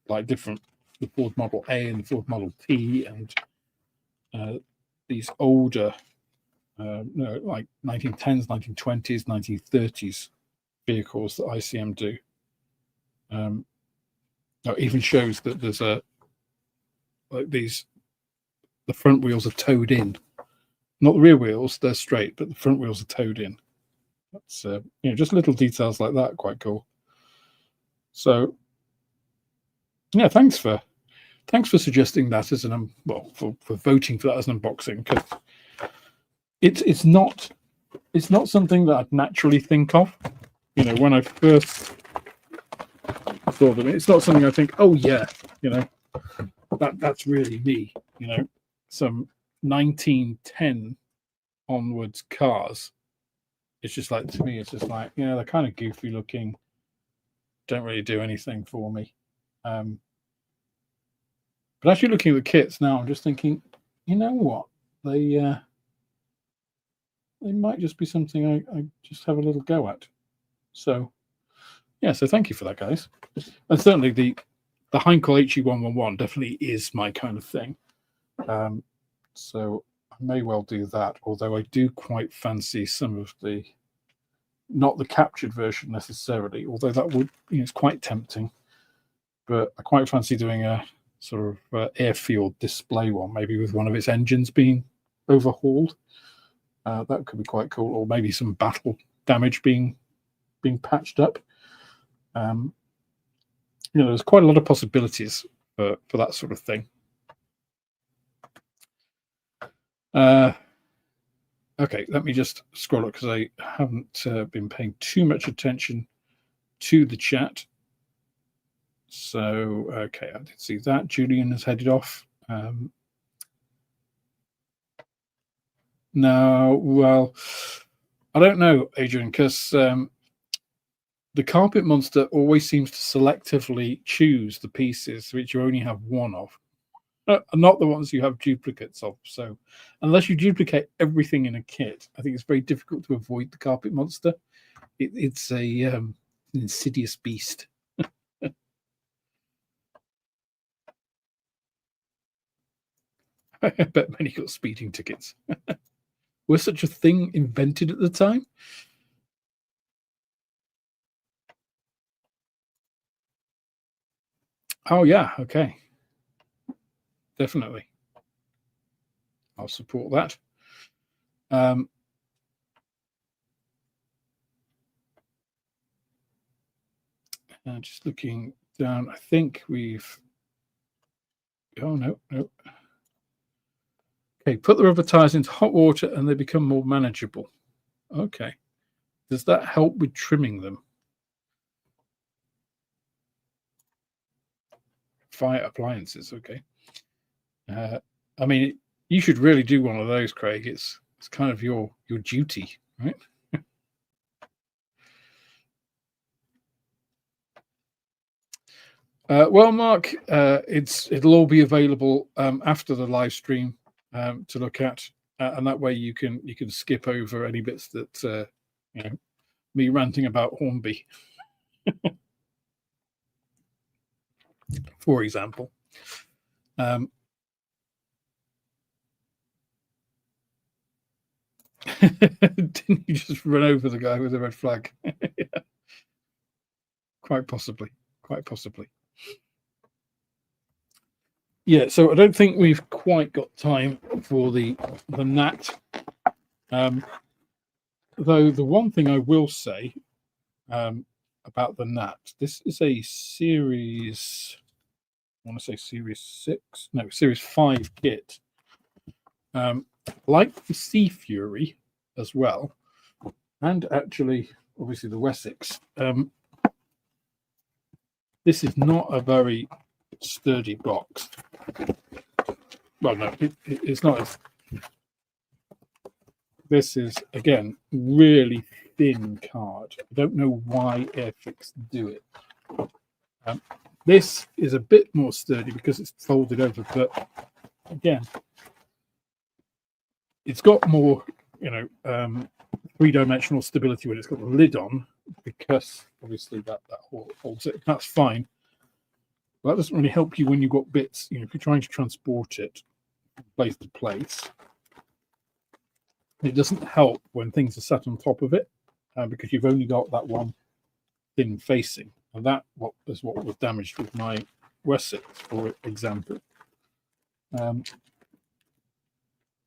like the Ford Model A and the Ford Model T, and these older, no, like 1910s, 1920s, 1930s vehicles that ICM do. It even shows that there's like these, the front wheels are towed in, not the rear wheels, they're straight, but the front wheels are towed in. That's you know, just little details like that, quite cool. So yeah, thanks for suggesting that as an well, for voting for that as an unboxing, because it's not something that I'd naturally think of. You know, when I first thought of it, it's not something I think, oh yeah, you know, that's really me. You know, some 1910 onwards cars. It's just like, to me, it's just like, you know, they're kind of goofy looking, don't really do anything for me. But actually looking at the kits now, I'm just thinking, you know what, they might just be something I just have a little go at. So, yeah, so thank you for that, guys. And certainly the Heinkel HE111 definitely is my kind of thing. So I may well do that, although I do quite fancy some of the, not the captured version necessarily, although that would, it's quite tempting. But I quite fancy doing a sort of airfield display one, maybe with one of its engines being overhauled. That could be quite cool, or maybe some battle damage being patched up. There's quite a lot of possibilities for that sort of thing. Okay, let me just scroll up because I haven't been paying too much attention to the chat. So, okay, I did see that. Julian has headed off. Now, well, I don't know, Adrian, because the carpet monster always seems to selectively choose the pieces which you only have one of, not the ones you have duplicates of. So unless you duplicate everything in a kit, I think it's very difficult to avoid the carpet monster. It's an insidious beast. I bet many got speeding tickets. Was such a thing invented at the time? Oh, yeah. Okay. Definitely. I'll support that. Just looking down, I think we've... Oh, no. Okay, put the rubber tires into hot water and they become more manageable. Okay. Does that help with trimming them? Fire appliances, okay. I mean, you should really do one of those, Craig. It's kind of your duty, right? Well, Mark, it'll all be available after the live stream to look at, and that way you can skip over any bits that me ranting about Hornby, for example. Didn't you just run over the guy with the red flag? Yeah. Quite possibly. Yeah, so I don't think we've quite got time for the Gnat. Though the one thing I will say about the Gnat, this is a series, I want to say series 6, no, series 5 kit. Like the Sea Fury as well, and actually, obviously, the Wessex. This is not a very sturdy box. Well, no, it's not. This is, again, really thin card. I don't know why Airfix do it. This is a bit more sturdy because it's folded over, but again, it's got more, three-dimensional stability when it's got the lid on, because obviously that holds it. That's fine. But that doesn't really help you when you've got bits, if you're trying to transport it place to place. It doesn't help when things are sat on top of it because you've only got that one thin facing. And that is what was damaged with my Wessex, for example.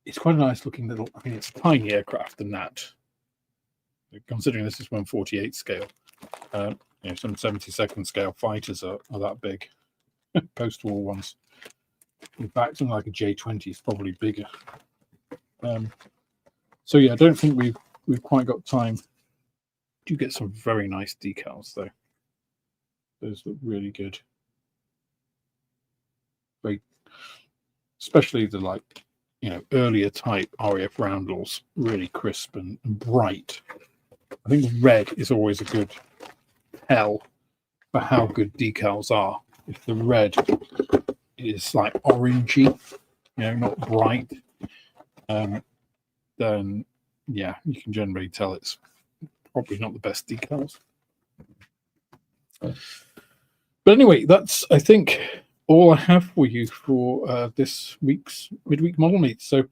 It's quite a nice looking little, it's a tiny aircraft, the Gnat. Considering this is 1/48 scale. Some 72nd scale fighters are that big. Post-war ones. In fact, something like a J-20 is probably bigger. So yeah, I don't think we've quite got time. Do get some very nice decals though. Those look really good. Very, especially the earlier type RAF roundels, really crisp and bright. I think red is always a good tell for how good decals are. If the red is like orangey, not bright, then yeah, you can generally tell it's probably not the best decals. But anyway, that's, I think, all I have for you for this week's midweek model meet. So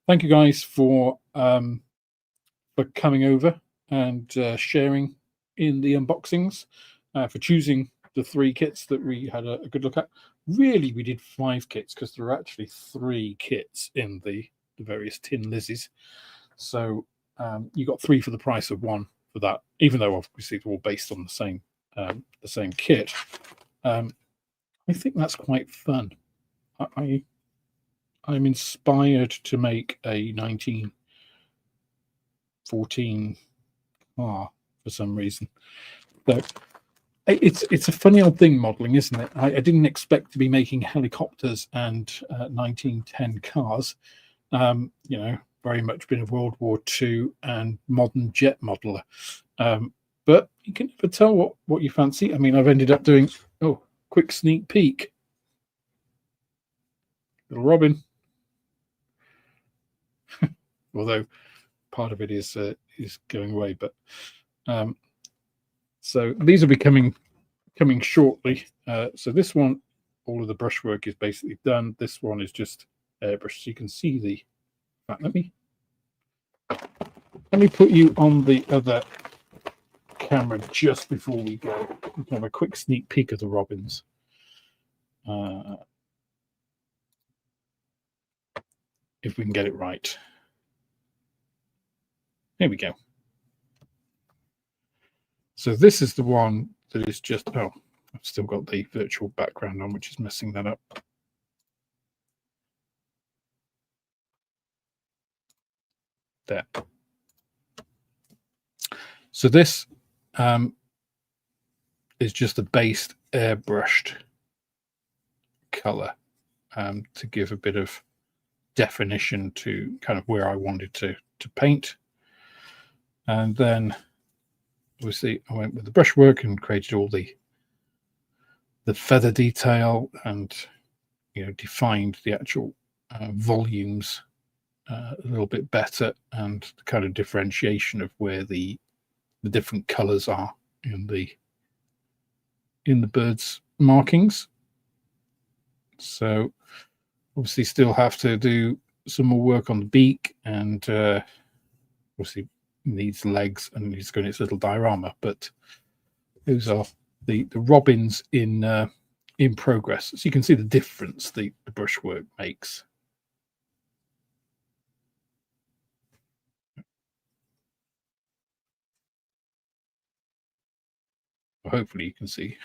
thank you guys for coming over and sharing in the unboxings, for choosing the 3 kits that we had a good look at. Really, we did 5 kits because there are actually 3 kits in the various tin Lizzies. So you got 3 for the price of 1 for that, even though obviously they're all based on the same kit. I think that's quite fun. I'm inspired to make a 1914 car for some reason. So it's a funny old thing, modeling, isn't it? I didn't expect to be making helicopters and 1910 cars. You know, very much been a World War II and modern jet modeler. But you can never tell what you fancy. I mean, I've ended up doing, oh, quick sneak peek. Little Robin. Although part of it is going away, but so these will be coming shortly. So this one, all of the brushwork is basically done. This one is just airbrushed. So you can see the. Let me put you on the other camera just before we go. We can have a quick sneak peek of the Robins. If we can get it right. Here we go. So this is the one that is just, oh, I've still got the virtual background on, which is messing that up. There. So this is just a based airbrushed color to give a bit of definition to kind of where I wanted to paint. And then obviously I went with the brushwork and created all the feather detail and, you know, defined the actual volumes a little bit better, and the kind of differentiation of where the different colors are in the bird's markings. So obviously still have to do some more work on the beak, and obviously needs legs and needs to go in its little diorama, but those are the robins in progress. So you can see the difference the brushwork makes. Well, hopefully you can see.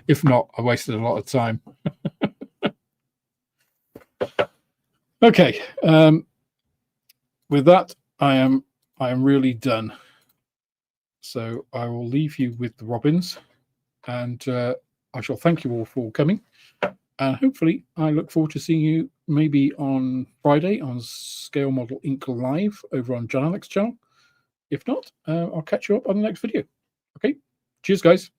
If not, I wasted a lot of time. Okay, with that, I am really done. So I will leave you with the Robins, and I shall thank you all for coming. And hopefully, I look forward to seeing you maybe on Friday on Scale Model Inc. Live over on John Alex's channel. If not, I'll catch you up on the next video. Okay, cheers, guys.